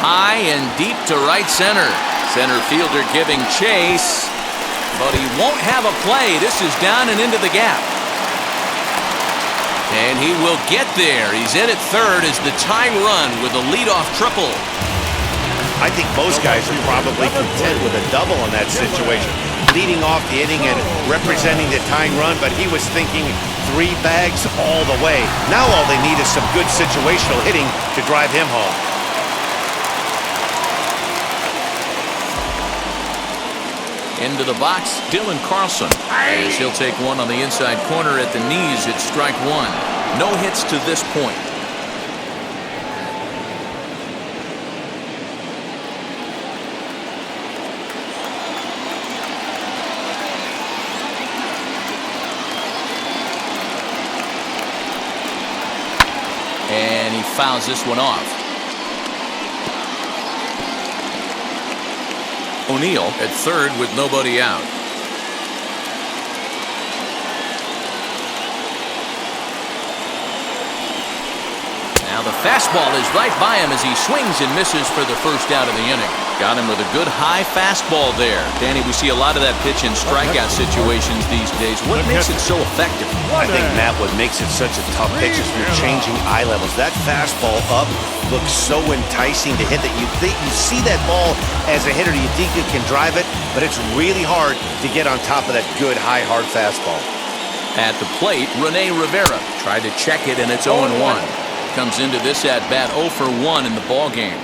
Speaker 1: High and deep to right center. Center fielder giving chase, but he won't have a play. This is down and into the gap. And he will get there. He's in at third as the tying run with a leadoff triple.
Speaker 2: I think most guys are probably content with a double in that situation. Leading off the inning and representing the tying run, but he was thinking 3 bags all the way. Now all they need is some good situational hitting to drive him home.
Speaker 1: Into the box, Dylan Carlson, as he'll take one on the inside corner at the knees. It's strike 1. No hits to this point. And he fouls this one off. O'Neill at third with nobody out. Now the fastball is right by him as he swings and misses for the first out of the inning. Got him with a good high fastball there. Danny, we see a lot of that pitch in strikeout situations these days. What makes it so effective?
Speaker 2: I think, Matt, what makes it such a tough pitch is you're changing eye levels. That fastball up looks so enticing to hit that you see that ball as a hitter, you think you can drive it, but it's really hard to get on top of that good, high, hard fastball.
Speaker 1: At the plate, Rene Rivera tried to check it, and it's 0-1. Comes into this at-bat 0 for 1 in the ballgame.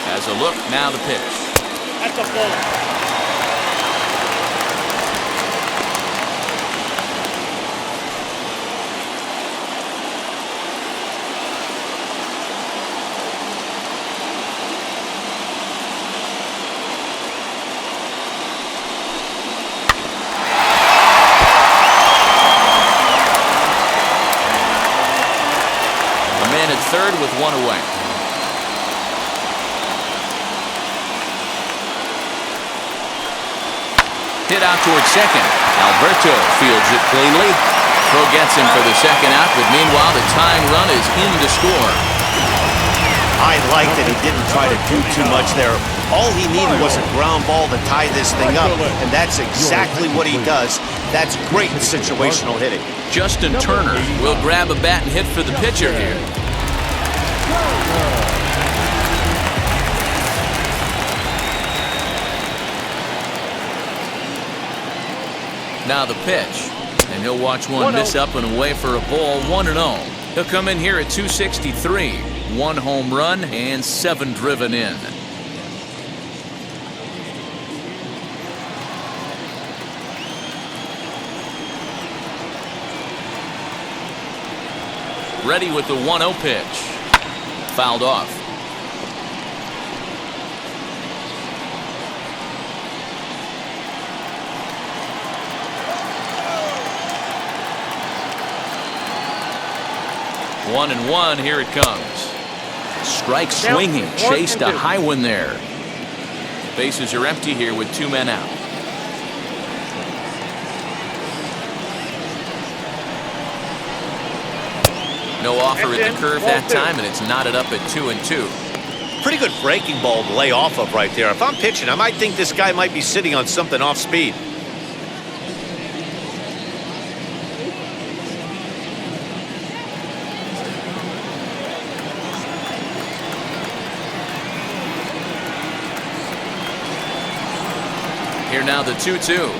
Speaker 1: Has a look, now the pitch.
Speaker 7: That's a ball.
Speaker 1: Third with one away. Hit out towards second. Alberto fields it cleanly. Throw gets him for the second out, but meanwhile the tying run is in to score.
Speaker 2: I like that he didn't try to do too much there. All he needed was a ground ball to tie this thing up, and that's exactly what he does. That's great situational hitting.
Speaker 1: Justin Turner will grab a bat and hit for the pitcher here. Now the pitch, and he'll watch one miss up and away for a ball. 1-0. He'll come in here at 263. 1 home run and 7 driven in. Ready with the 1-0 pitch. Fouled off. One and one, here it comes. Strike swinging, chased a high one there. Bases are empty here with 2 men out. No offer at the curve that time, and it's knotted up at 2-2.
Speaker 2: Pretty good breaking ball to lay off of right there. If I'm pitching, I might think this guy might be sitting on something off speed.
Speaker 1: Here now the 2-2.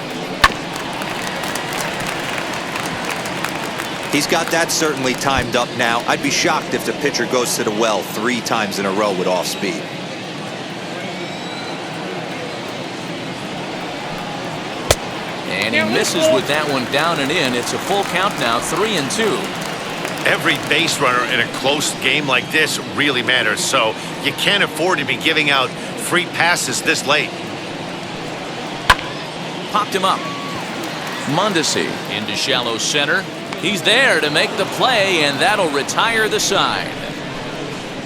Speaker 3: He's got that certainly timed up now. I'd be shocked if the pitcher goes to the well 3 times in a row with off speed.
Speaker 1: And he misses with that one down and in. It's a full count now, 3-2.
Speaker 2: Every base runner in a close game like this really matters, so you can't afford to be giving out free passes this late.
Speaker 1: Popped him up. Mondesi into shallow center. He's there to make the play, and that'll retire the side.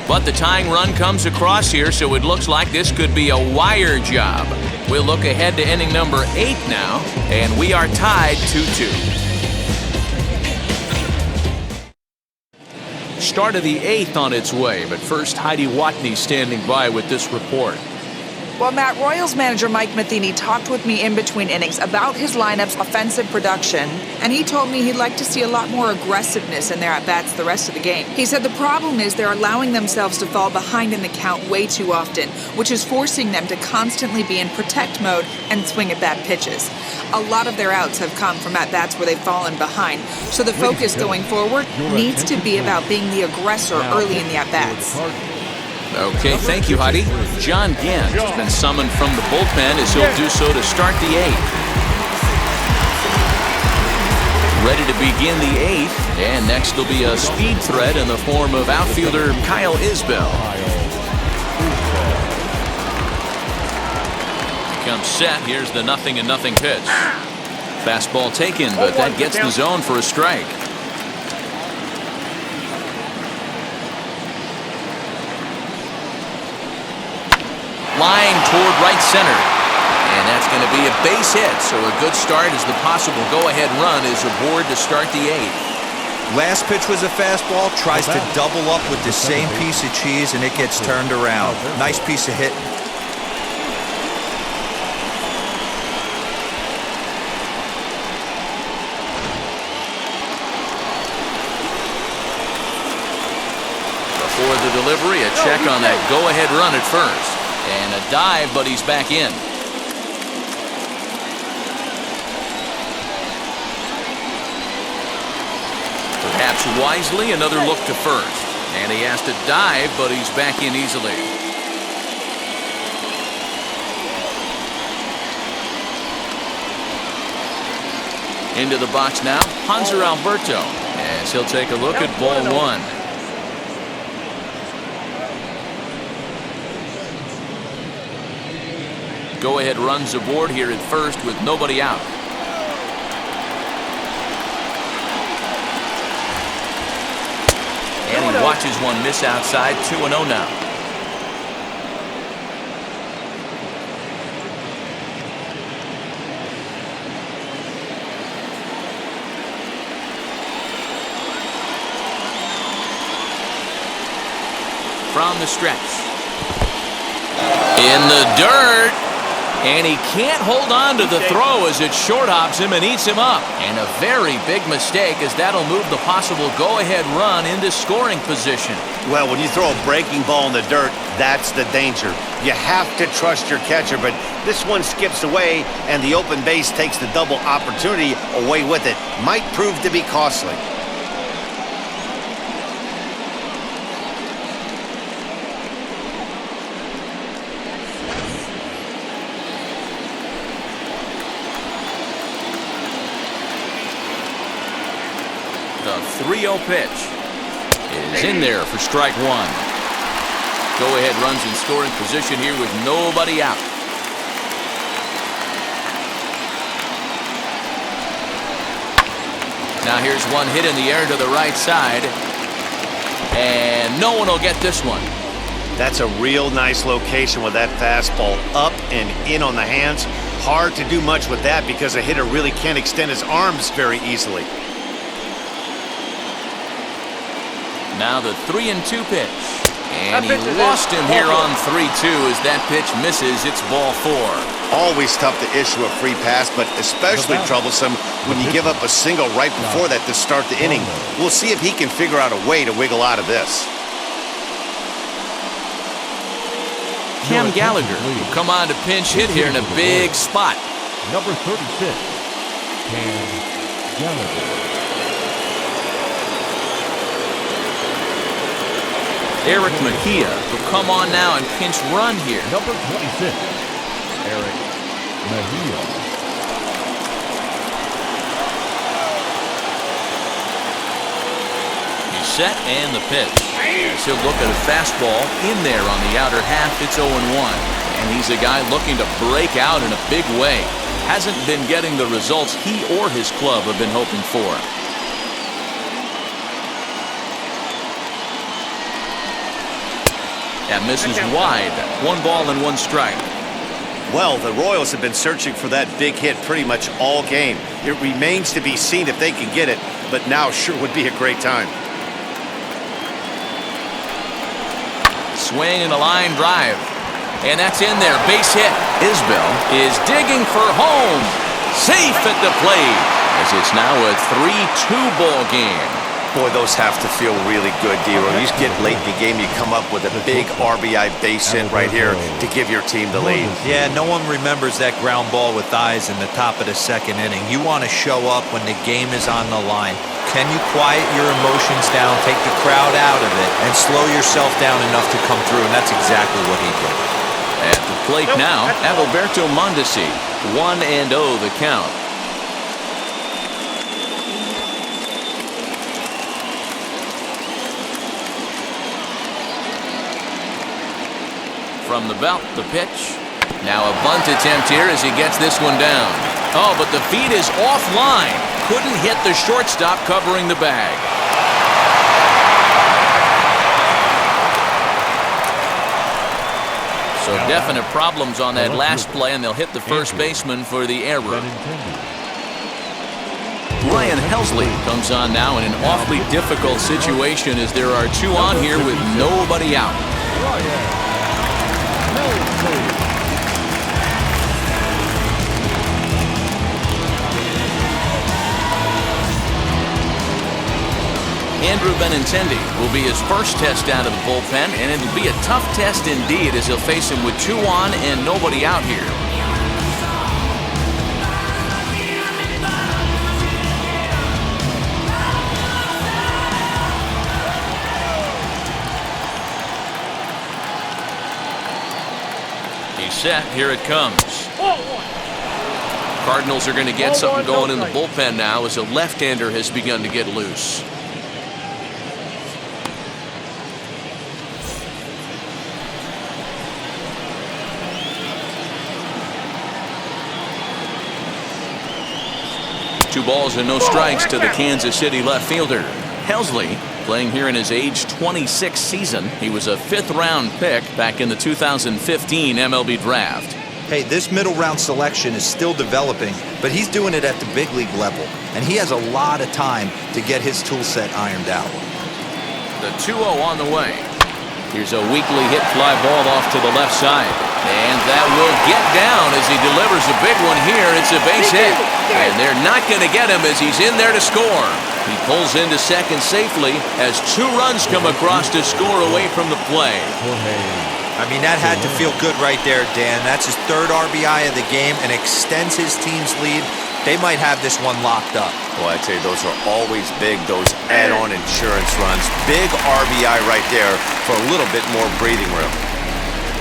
Speaker 1: But the tying run comes across here, so it looks like this could be a wire job. We'll look ahead to inning number 8 now, and we are tied 2-2. Start of the 8th on its way, but first Heidi Watney standing by with this report.
Speaker 6: Well, Matt, Royals manager Mike Matheny talked with me in between innings about his lineup's offensive production, and he told me he'd like to see a lot more aggressiveness in their at-bats the rest of the game. He said the problem is they're allowing themselves to fall behind in the count way too often, which is forcing them to constantly be in protect mode and swing at bad pitches. A lot of their outs have come from at-bats where they've fallen behind, so the focus going forward needs to be about being the aggressor early in the at-bats.
Speaker 1: Okay, thank you, Heidi. John Gant has been summoned from the bullpen as he'll do so to start the 8th. Ready to begin the 8th, and next will be a speed threat in the form of outfielder Kyle Isbell. Comes set. Here's the 0-0 pitch. Fastball taken, but that gets the zone for a strike. Line toward right center. And that's going to be a base hit. So a good start as the possible go-ahead run is aboard to start the 8th.
Speaker 3: Last pitch was a fastball. Tries to double up with the same piece of cheese, and it gets turned around. Nice piece of hit.
Speaker 1: Before the delivery, a check on that go-ahead run at first. And a dive, but he's back in. Perhaps wisely, another look to first. And he has to dive, but he's back in easily. Into the box now, Hanser Alberto. As he'll take a look at ball 1. Go-ahead runs aboard here at first with nobody out. And he watches one miss outside. 2-0 now. From the stretch. In the dirt. And he can't hold on to the throw as it short hops him and eats him up. And a very big mistake, as that'll move the possible go-ahead run into scoring position.
Speaker 2: Well, when you throw a breaking ball in the dirt, that's the danger. You have to trust your catcher, but this one skips away, and the open base takes the double opportunity away with it. Might prove to be costly.
Speaker 1: The 3-0 pitch is in there for strike 1. Go-ahead runs in scoring position here with nobody out. Now here's one hit in the air to the right side. And no one will get this one.
Speaker 2: That's a real nice location with that fastball up and in on the hands. Hard to do much with that because a hitter really can't extend his arms very easily.
Speaker 1: Now the 3-2 pitch. And he lost him here on 3-2 as that pitch misses. It's ball 4.
Speaker 2: Always tough to issue a free pass, but especially troublesome when you give up a single right before that to start the inning. We'll see if he can figure out a way to wiggle out of this.
Speaker 1: Cam Gallagher will come on to pinch hit here in a big spot.
Speaker 4: Number 36, Cam Gallagher.
Speaker 1: Eric Mejia will come on now and pinch run here.
Speaker 4: Number 26, Eric Mejia.
Speaker 1: He's set and the pitch. As he'll look at a fastball in there on the outer half. It's 0-1. And he's a guy looking to break out in a big way. Hasn't been getting the results he or his club have been hoping for. That misses wide. 1 ball and 1 strike.
Speaker 2: Well, the Royals have been searching for that big hit pretty much all game. It remains to be seen if they can get it, but now sure would be a great time.
Speaker 1: Swing and a line drive. And that's in there. Base hit. Isbell is digging for home. Safe at the plate. As it's now a 3-2 ball game.
Speaker 2: Boy, those have to feel really good, D-Row. You just get late in the game, you come up with a big RBI base hit right here to give your team the lead.
Speaker 3: Yeah, no one remembers that ground ball with eyes in the top of the 2nd inning. You want to show up when the game is on the line. Can you quiet your emotions down, take the crowd out of it, and slow yourself down enough to come through? And that's exactly what he did.
Speaker 1: At the plate now, Adalberto Mondesi. 1-0 the count. From the belt, the pitch. Now a bunt attempt here as he gets this one down. Oh, but the feed is offline. Couldn't hit the shortstop covering the bag. So definite problems on that last play, and they'll hit the first baseman for the error. Ryan Helsley comes on now in an awfully difficult situation as there are two on here with nobody out. Andrew Benintendi will be his first test out of the bullpen, and it'll be a tough test indeed as he'll face him with two on and nobody out here. He's set. Here it comes. Cardinals are going to get something going in the bullpen now as a left-hander has begun to get loose. Two balls and no strikes to the Kansas City left fielder. Helsley playing here in his age 26 season. He was a fifth-round pick back in the 2015 MLB Draft.
Speaker 3: Hey, this middle round selection is still developing, but he's doing it at the big league level, and he has a lot of time to get his tool set ironed out.
Speaker 1: The 2-0 on the way. Here's a weakly hit fly ball off to the left side. And that will get down as he delivers a big one here. It's a base hit. And they're not going to get him as he's in there to score. He pulls into second safely as two runs come across to score away from the play.
Speaker 3: I mean, that had to feel good right there, Dan. That's his third RBI of the game and extends his team's lead. They might have this one locked up.
Speaker 2: Well, I'd say those are always big, those add-on insurance runs. Big RBI right there for a little bit more breathing room.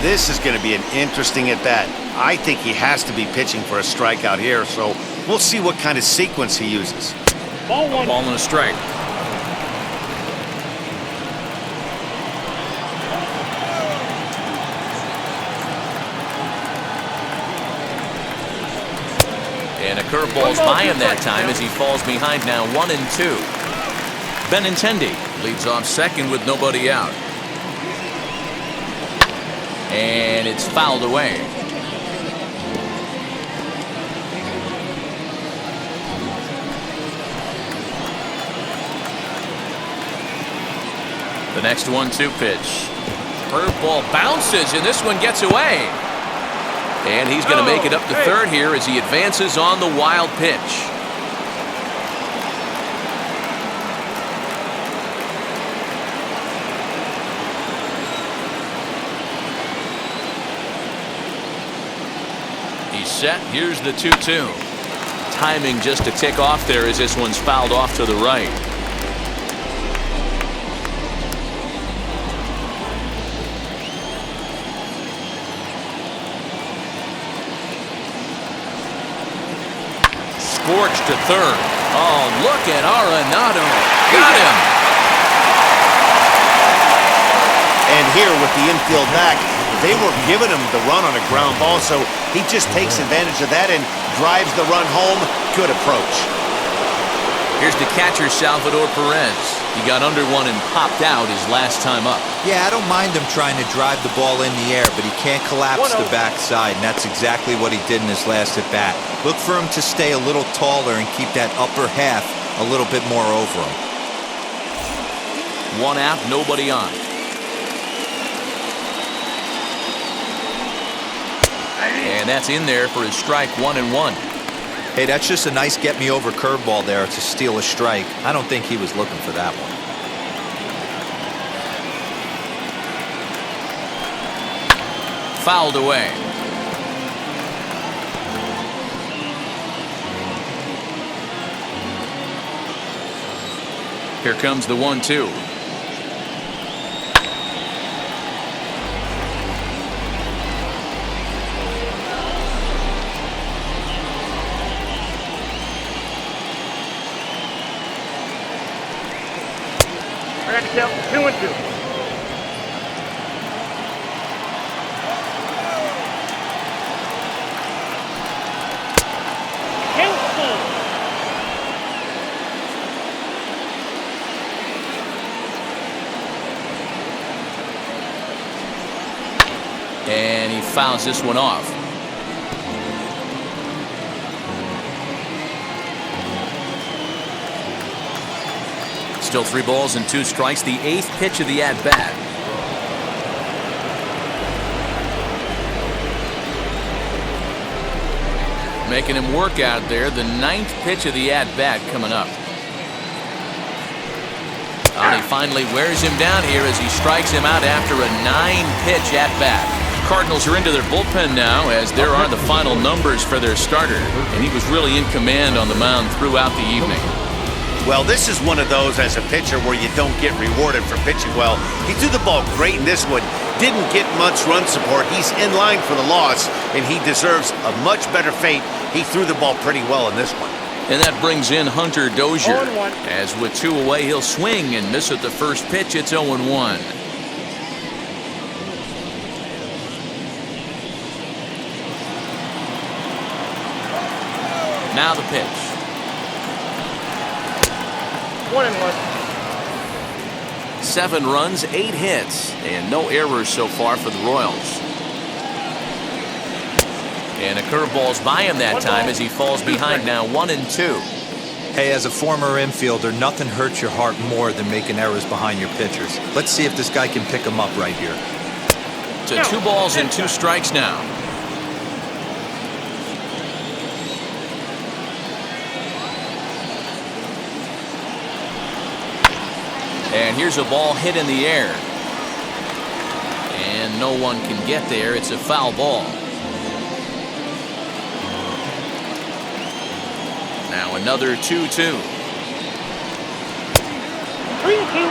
Speaker 2: This is going to be an interesting at-bat. I think he has to be pitching for a strikeout here, so we'll see what kind of sequence he uses.
Speaker 1: Ball and a strike. And a curveball's by him that time as he falls behind now 1-2. Benintendi leads off second with nobody out. And it's fouled away. The next 1-2 pitch. Curveball bounces, and this one gets away. And he's going to make it up to third here as he advances on the wild pitch. He's set. Here's the 2-2. Timing just a tick off there as this one's fouled off to the right. Scorched to third. Oh, look at Arenado. Got him.
Speaker 2: And here with the infield back, they were giving him the run on a ground ball, so he just takes advantage of that and drives the run home. Good approach.
Speaker 1: Here's the catcher, Salvador Perez. He got under one and popped out his last time up.
Speaker 3: Yeah, I don't mind him trying to drive the ball in the air, but he can't collapse the backside, and that's exactly what he did in his last at-bat. Look for him to stay a little taller and keep that upper half a little bit more over him.
Speaker 1: One out, nobody on. And that's in there for his strike, 1-1.
Speaker 3: Hey, that's just a nice get-me-over curveball there to steal a strike. I don't think he was looking for that one.
Speaker 1: Fouled away. Here comes the 1-2.
Speaker 7: I got to count 2-2.
Speaker 1: And he fouls this one off. Still 3 balls and 2 strikes. The 8th pitch of the at-bat. Making him work out there. The 9th pitch of the at-bat coming up. And he finally wears him down here as he strikes him out after a 9-pitch at-bat. Cardinals are into their bullpen now, as there are the final numbers for their starter. And he was really in command on the mound throughout the evening.
Speaker 2: Well, this is one of those as a pitcher where you don't get rewarded for pitching well. He threw the ball great in this one. Didn't get much run support. He's in line for the loss, and he deserves a much better fate. He threw the ball pretty well in this one.
Speaker 1: And that brings in Hunter Dozier.
Speaker 7: 0-1.
Speaker 1: As with 2 away, he'll swing and miss at the first pitch. It's 0-1. Now the pitch.
Speaker 7: 1-1.
Speaker 1: 7 runs, 8 hits, and no errors so far for the Royals. And a curveball's by him that time as he falls behind now 1-2.
Speaker 3: Hey, as a former infielder, nothing hurts your heart more than making errors behind your pitchers. Let's see if this guy can pick them up right here.
Speaker 1: To 2 balls and 2 strikes now. And here's a ball hit in the air. And no one can get there. It's a foul ball. Now another 2-2.
Speaker 7: 3-2.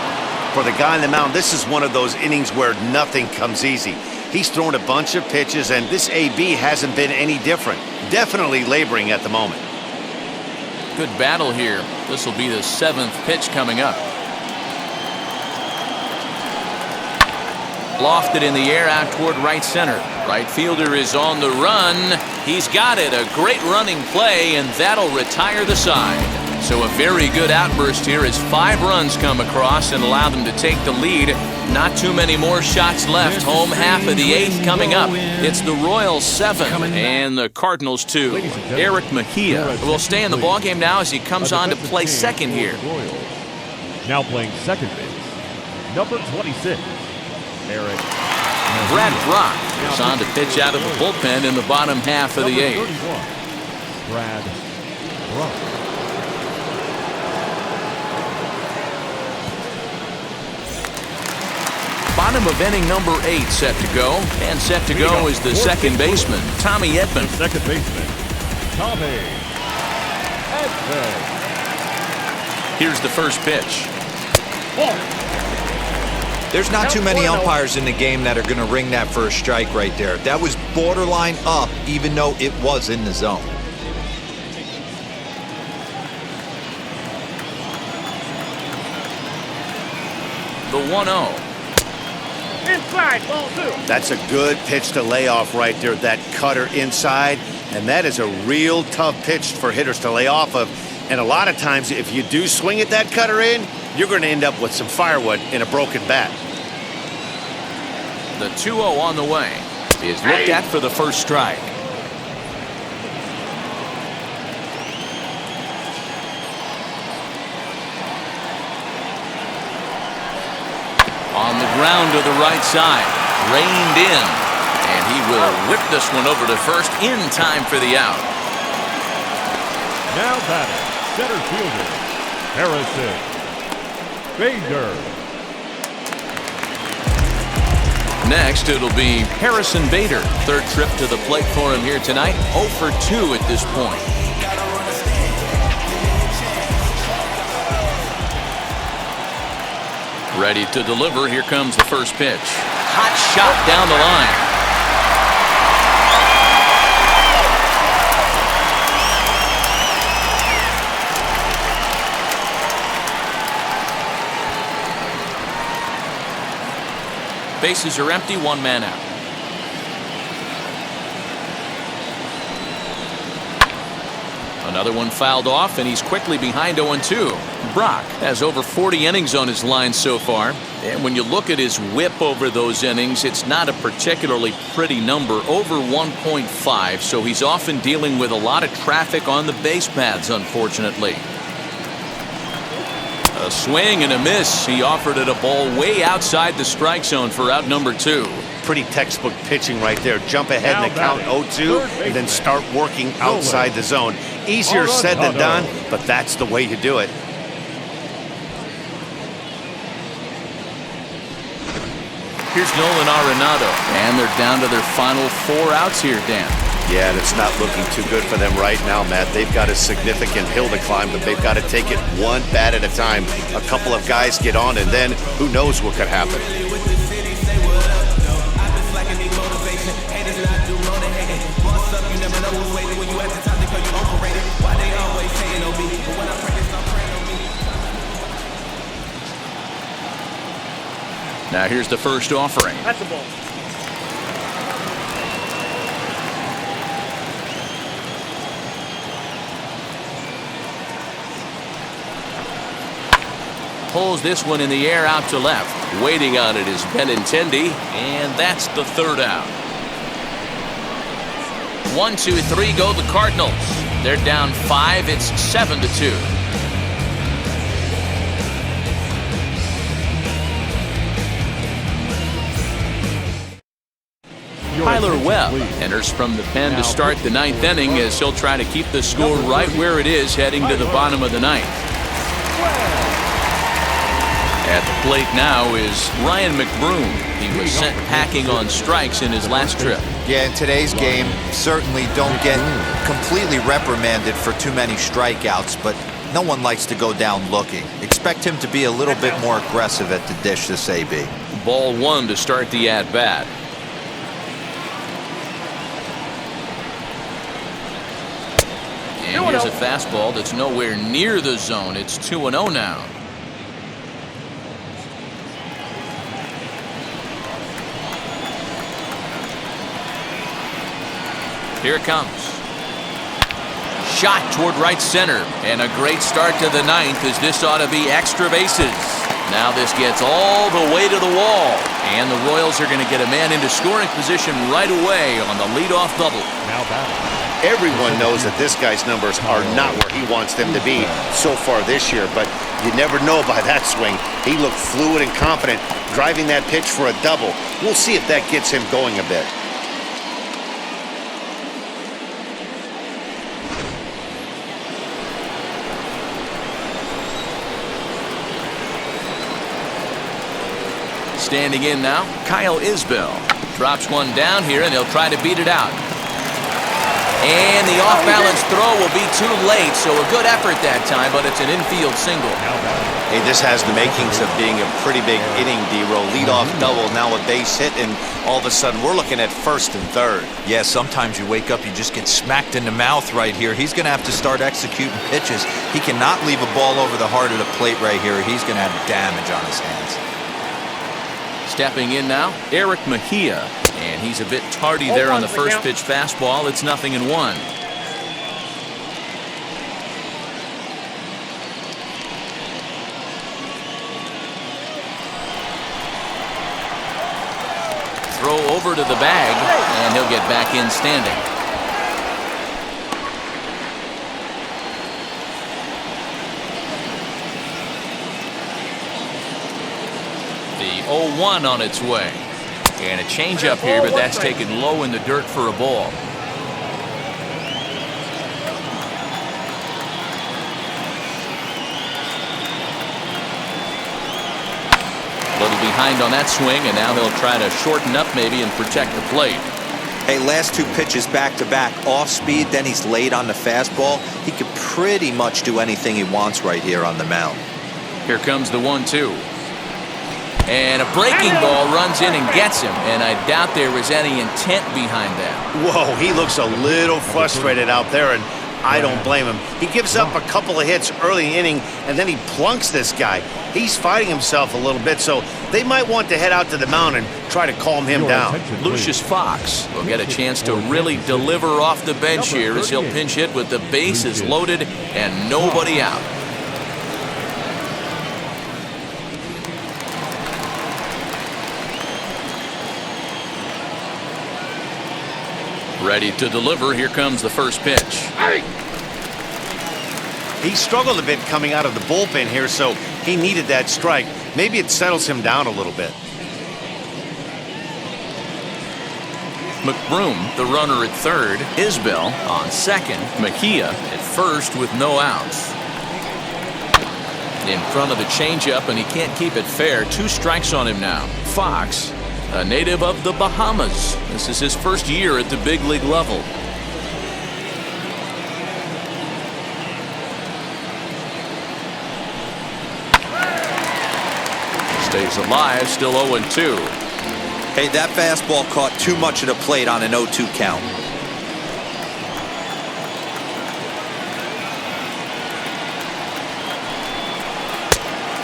Speaker 2: For the guy on the mound, this is one of those innings where nothing comes easy. He's thrown a bunch of pitches, and this AB hasn't been any different. Definitely laboring at the moment.
Speaker 1: Good battle here. This will be the 7th pitch coming up. Lofted in the air out toward right center. Right fielder is on the run. He's got it. A great running play, and that'll retire the side. So a very good outburst here as 5 runs come across and allow them to take the lead. Not too many more shots left. Home half of the 8th coming up. It's the Royals 7 and the Cardinals 2. Eric Mejia will stay in the ballgame now as he comes on to play second here.
Speaker 4: Now playing second base, number 26. Eric.
Speaker 1: Brad Brock is on to pitch out of the bullpen in the bottom half of the 8th.
Speaker 4: Brad Brock.
Speaker 1: Bottom of inning number 8 set to go. And set to go is the second baseman, Tommy Edman.
Speaker 4: The second baseman, Tommy Edman.
Speaker 1: Here's the first pitch.
Speaker 3: There's not too many umpires in the game that are going to ring that first strike right there. That was borderline up, even though it was in the zone.
Speaker 1: The 1-0.
Speaker 7: Inside, ball 2.
Speaker 2: That's a good pitch to lay off right there, that cutter inside. And that is a real tough pitch for hitters to lay off of. And a lot of times, if you do swing at that cutter in, you're going to end up with some firewood in a broken bat.
Speaker 1: The 2-0 on the way is looked at for the first strike. On the ground to the right side, reined in, and he will whip this one over to first in time for the out.
Speaker 4: Now batting, center fielder, Harrison Bader.
Speaker 1: Next, it'll be Harrison Bader. Third trip to the plate for him here tonight. 0 for 2 at this point. Ready to deliver. Here comes the first pitch. Hot shot down the line. Bases are empty, 1 man out. Another one fouled off, and he's quickly behind 0-2. Brock has over 40 innings on his line so far. And when you look at his whip over those innings, it's not a particularly pretty number, over 1.5, so he's often dealing with a lot of traffic on the base paths, unfortunately. A swing and a miss. He offered it a ball way outside the strike zone for out number 2.
Speaker 2: Pretty textbook pitching right there. Jump ahead in the count 0-2 and then start working outside the zone. Easier said than done, but that's the way you do it.
Speaker 1: Here's Nolan Arenado, and they're down to their final 4 outs here, Dan.
Speaker 2: Yeah, and it's not looking too good for them right now, Matt. They've got a significant hill to climb, but they've got to take it one bat at a time. A couple of guys get on, and then who knows what could happen.
Speaker 1: Now here's the first offering.
Speaker 7: That's the ball.
Speaker 1: Pulls this one in the air out to left.
Speaker 5: Waiting on it is Benintendi.
Speaker 1: And that's the 3rd out. 1, 2, 3 go the Cardinals. They're down 5. It's 7-2. Tyler Webb enters from the pen to start the 9th inning as he'll try to keep the score right where it is heading to the bottom of the 9th. At the plate now is Ryan McBroom. He was sent packing on strikes in his last trip.
Speaker 3: Yeah, in today's game, certainly don't get completely reprimanded for too many strikeouts, but no one likes to go down looking. Expect him to be a little bit more aggressive at the dish this AB.
Speaker 1: Ball 1 to start the at-bat. And here's a fastball that's nowhere near the zone. It's 2-0 now. Here it comes. Shot toward right center. And a great start to the 9th as this ought to be extra bases. Now this gets all the way to the wall. And the Royals are going to get a man into scoring position right away on the leadoff double.
Speaker 4: Now batting.
Speaker 2: Everyone knows that this guy's numbers are not where he wants them to be so far this year, but you never know by that swing. He looked fluid and confident, driving that pitch for a double. We'll see if that gets him going a bit.
Speaker 1: Standing in now, Kyle Isbell. Drops one down here, and he'll try to beat it out. And the off-balance throw will be too late, so a good effort that time, but it's an infield single.
Speaker 2: Hey, this has the makings of being a pretty big inning, D-roll. Leadoff double, now a base hit, and all of a sudden we're looking at 1st and 3rd.
Speaker 3: Yeah, sometimes you wake up, you just get smacked in the mouth right here. He's going to have to start executing pitches. He cannot leave a ball over the heart of the plate right here. He's going to have damage on his hands.
Speaker 1: Stepping in now, Eric Mejia. And he's a bit tardy there on the first pitch fastball. It's 0-1. Throw over to the bag, and he'll get back in standing. The 0-1 on its way. And a changeup here, but that's taken low in the dirt for a ball. A little behind on that swing, and now he'll try to shorten up maybe and protect the plate.
Speaker 3: Hey, last 2 pitches back-to-back, off speed, then he's late on the fastball. He could pretty much do anything he wants right here on the mound.
Speaker 1: Here comes the 1-2. And a breaking ball runs in and gets him, and I doubt there was any intent behind that.
Speaker 2: Whoa, he looks a little frustrated out there, and I don't blame him. He gives up a couple of hits early in the inning, and then he plunks this guy. He's fighting himself a little bit, so they might want to head out to the mound and try to calm him down.
Speaker 1: Lucius Fox will get a chance to really deliver off the bench here as he'll pinch hit with the bases loaded and nobody out. Ready to deliver. Here comes the first pitch.
Speaker 2: He struggled a bit coming out of the bullpen here, so he needed that strike. Maybe it settles him down a little bit.
Speaker 1: McBroom, the runner at third. Isbell on second. Mejia at first with no outs. In front of the changeup, and he can't keep it fair. 2 strikes on him now. Fox, a native of the Bahamas. This is his first year at the big league level. Stays alive, still 0-2.
Speaker 3: Hey, that fastball caught too much of the plate on an 0-2 count.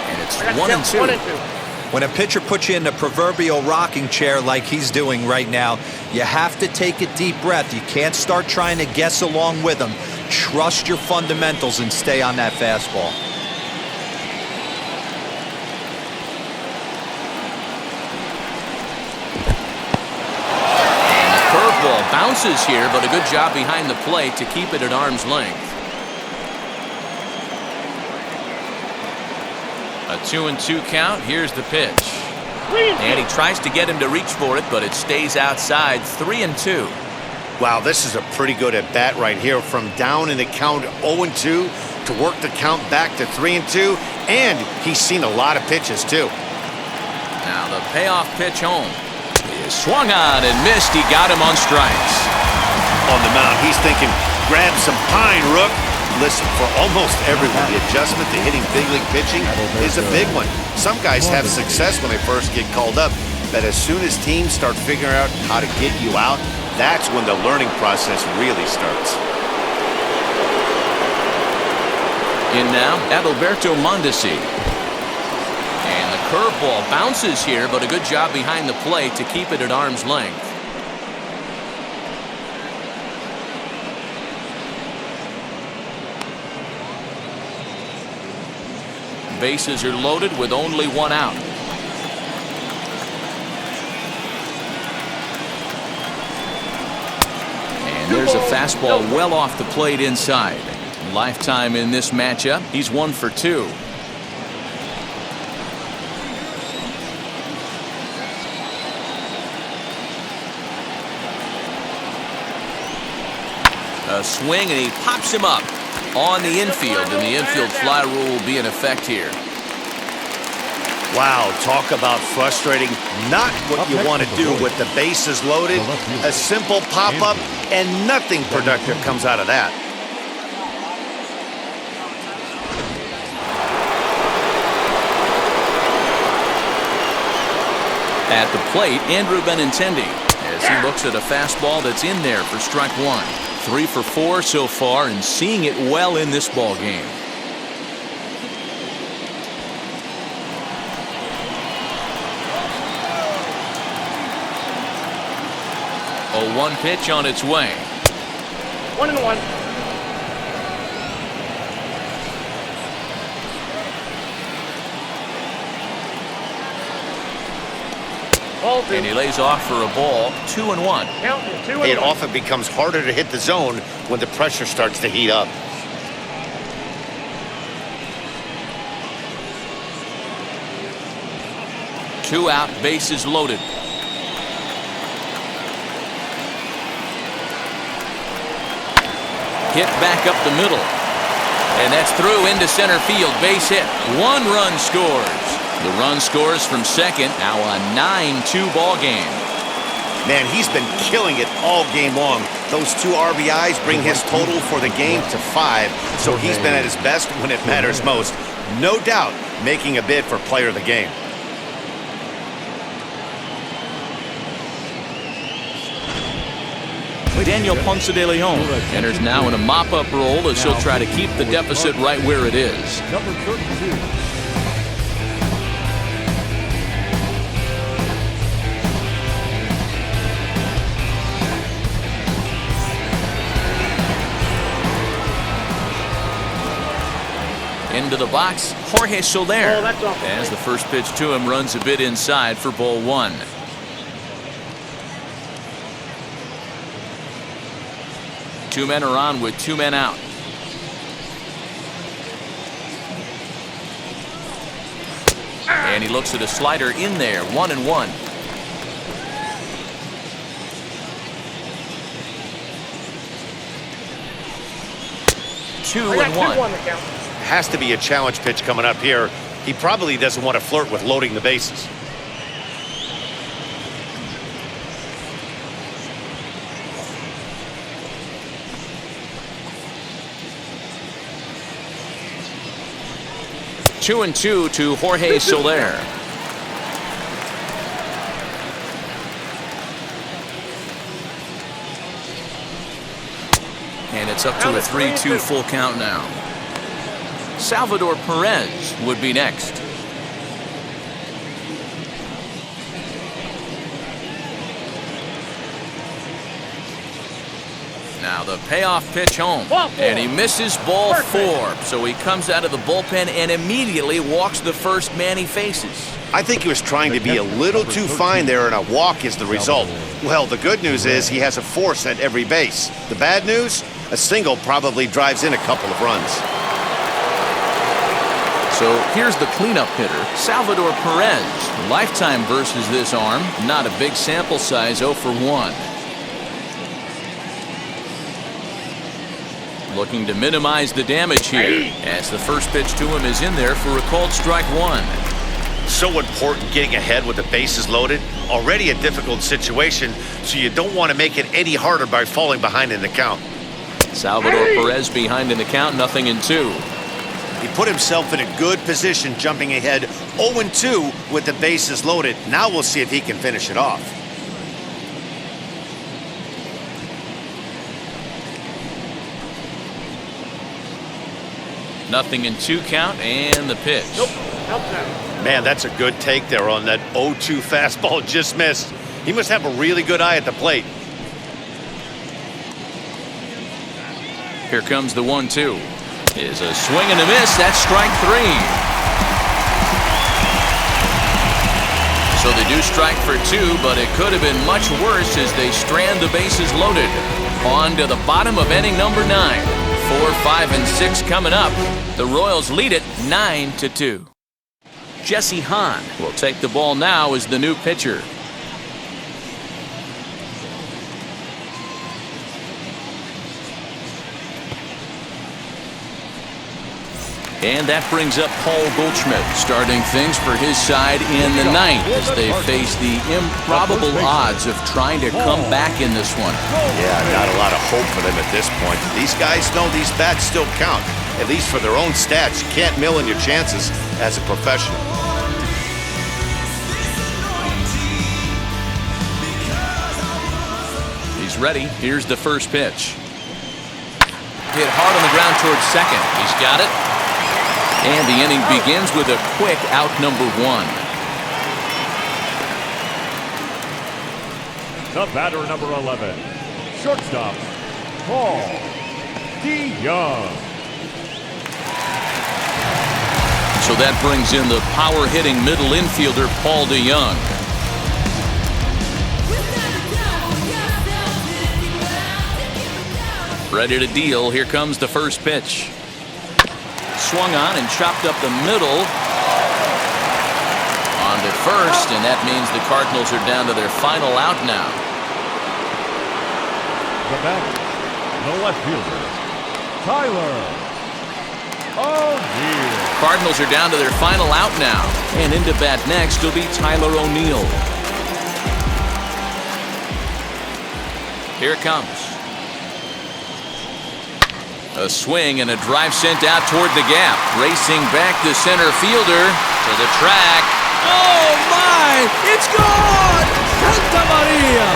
Speaker 1: And it's 1-2.
Speaker 3: When a pitcher puts you in the proverbial rocking chair like he's doing right now, you have to take a deep breath. You can't start trying to guess along with him. Trust your fundamentals and stay on that fastball.
Speaker 1: Bounces here, but a good job behind the plate to keep it at arm's length. A 2-2 count. Here's the pitch. And he tries to get him to reach for it, but it stays outside. 3-2.
Speaker 2: Wow, this is a pretty good at bat right here. From down in the count 0-2 to work the count back to 3-2. And he's seen a lot of pitches, too.
Speaker 1: Now the payoff pitch home. He swung on and missed. He got him on strikes.
Speaker 2: On the mound, he's thinking, grab some pine, Rook. Listen, for almost everyone, the adjustment to hitting big league pitching is a big one. Some guys have success when they first get called up, but as soon as teams start figuring out how to get you out, that's when the learning process really starts.
Speaker 1: In now, Adalberto Mondesi. And the curveball bounces here, but a good job behind the plate to keep it at arm's length. Bases are loaded with only 1 out. And there's a fastball well off the plate inside. Lifetime in this matchup. He's 1 for 2. A swing, and he pops him up on the infield, and the infield fly rule will be in effect here.
Speaker 2: Wow, talk about frustrating. Not what you want to do with the bases loaded. A simple pop-up, and nothing productive comes out of that.
Speaker 1: At the plate, Andrew Benintendi, as he looks at a fastball that's in there for strike 1. 3 for 4 so far, and seeing it well in this ball game. A 1 pitch on its way.
Speaker 7: 1-1.
Speaker 1: And he lays off for a ball. 2-1.
Speaker 2: It often becomes harder to hit the zone when the pressure starts to heat up.
Speaker 1: Two out, bases loaded. Hit back up the middle. And that's through into center field. Base hit. 1 run scores. The run scores from second. Now a 9-2 ball game.
Speaker 2: Man, he's been killing it all game long. Those 2 RBIs bring his total for the game to 5. So he's been at his best when it matters most. No doubt making a bid for player of the game.
Speaker 1: Daniel Ponce de Leon enters now in a mop-up role as he'll try to keep the deficit right where it is.
Speaker 4: Number 32.
Speaker 1: Into the box, Jorge Soler. As the first pitch to him runs a bit inside for ball 1. 2 men are on with 2 men out. And he looks at a slider in there, 1-1.
Speaker 7: I got 2 on the count.
Speaker 2: Has to be a challenge pitch coming up here. He probably doesn't want to flirt with loading the bases.
Speaker 1: Two and two to Jorge Soler. And it's up to a 3-2 full count now. Salvador Perez would be next. Now the payoff pitch home. And he misses ball 4. So he comes out of the bullpen and immediately walks the first man he faces.
Speaker 2: I think he was trying to be a little too fine there, and a walk is the result. Well, the good news is he has a force at every base. The bad news? A single probably drives in a couple of runs.
Speaker 1: So here's the cleanup hitter, Salvador Perez. Lifetime versus this arm. Not a big sample size, 0 for 1. Looking to minimize the damage here, as the first pitch to him is in there for a called strike 1.
Speaker 2: So important getting ahead with the bases loaded. Already a difficult situation, so you don't want to make it any harder by falling behind in the count.
Speaker 1: Salvador Perez behind in the count, 0-2.
Speaker 2: He put himself in a good position jumping ahead 0-2 with the bases loaded. Now we'll see if he can finish it off.
Speaker 1: Nothing in 2 count, and the pitch.
Speaker 7: Nope. Outside.
Speaker 2: Man, that's a good take there on that 0-2 fastball. Just missed. He must have a really good eye at the plate.
Speaker 1: Here comes the 1-2. Is a swing and a miss. That's strike 3. So they do strike for 2, but it could have been much worse as they strand the bases loaded. On to the bottom of inning number 9. 4, 5, and 6 coming up. The Royals lead it 9-2. Jesse Hahn will take the ball now as the new pitcher. And that brings up Paul Goldschmidt, starting things for his side in the 9th as they face the improbable odds of trying to come back in this one.
Speaker 2: Yeah, not a lot of hope for them at this point. These guys know these bats still count, at least for their own stats. You can't mill in your chances as a professional.
Speaker 1: He's ready. Here's the first pitch. Hit hard on the ground towards second. He's got it. And the inning begins with a quick out number 1.
Speaker 4: The batter, number 11, shortstop, Paul DeYoung.
Speaker 1: So that brings in the power-hitting middle infielder, Paul DeYoung. Ready to deal. Here comes the first pitch. Swung on and chopped up the middle. On to first, and that means the Cardinals are down to their final out now.
Speaker 4: The batter, the left fielder, Tyler O'Neill.
Speaker 1: Cardinals are down to their final out now. And into bat next will be Tyler O'Neill. Here it comes. A swing and a drive sent out toward the gap. Racing back the center fielder to the track. Oh my! It's gone! Santa Maria!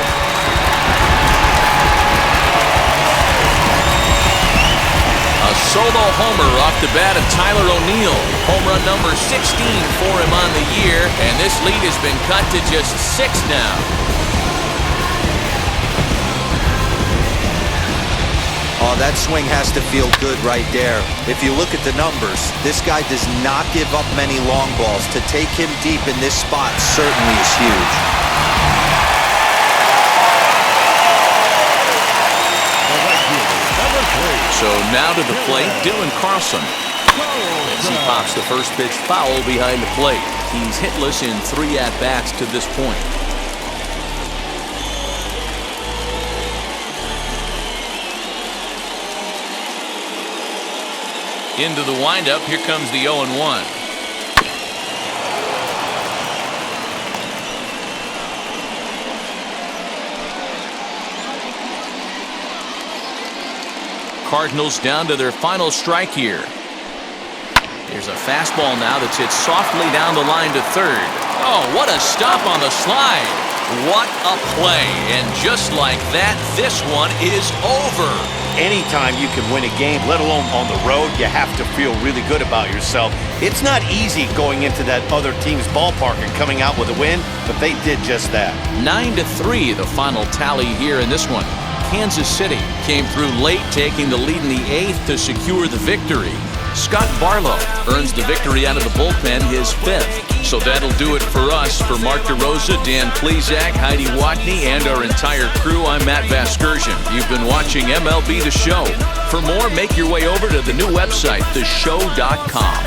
Speaker 1: A solo homer off the bat of Tyler O'Neill. Home run number 16 for him on the year, and this lead has been cut to just 6 now.
Speaker 3: Oh, that swing has to feel good right there. If you look at the numbers, this guy does not give up many long balls. To take him deep in this spot certainly is huge.
Speaker 4: The right fielder,
Speaker 1: Now to the plate, Dylan Carlson.
Speaker 5: As he pops the first pitch foul behind the plate.
Speaker 1: He's hitless in 3 at-bats to this point. Into the windup, here comes the 0-1. Cardinals down to their final strike here. There's a fastball now that's hit softly down the line to third. Oh, what a stop on the slide. What a play. And just like that, this one is over.
Speaker 2: Anytime you can win a game, let alone on the road, you have to feel really good about yourself. It's not easy going into that other team's ballpark and coming out with a win, but they did just that.
Speaker 1: 9-3, the final tally here in this one. Kansas City came through late, taking the lead in the 8th to secure the victory. Scott Barlow earns the victory out of the bullpen, his 5th. So that'll do it for us. For Mark DeRosa, Dan Plesac, Heidi Watney, and our entire crew, I'm Matt Vasgersian. You've been watching MLB The Show. For more, make your way over to the new website, theshow.com.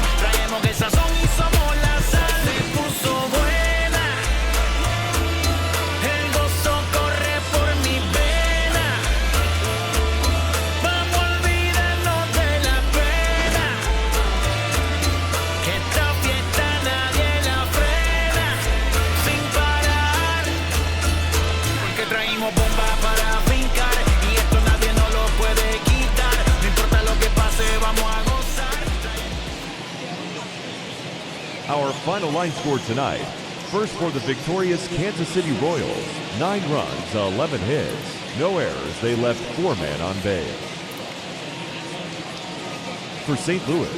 Speaker 4: Our final line score tonight. First for the victorious Kansas City Royals, 9 runs, 11 hits, no errors. They left 4 men on base. For St. Louis,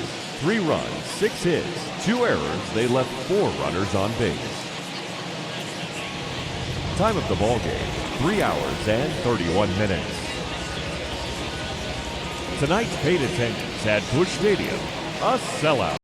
Speaker 4: 3 runs, 6 hits, 2 errors. They left 4 runners on base. Time of the ball game, 3 hours and 31 minutes. Tonight's paid attendance at Busch Stadium, a sellout.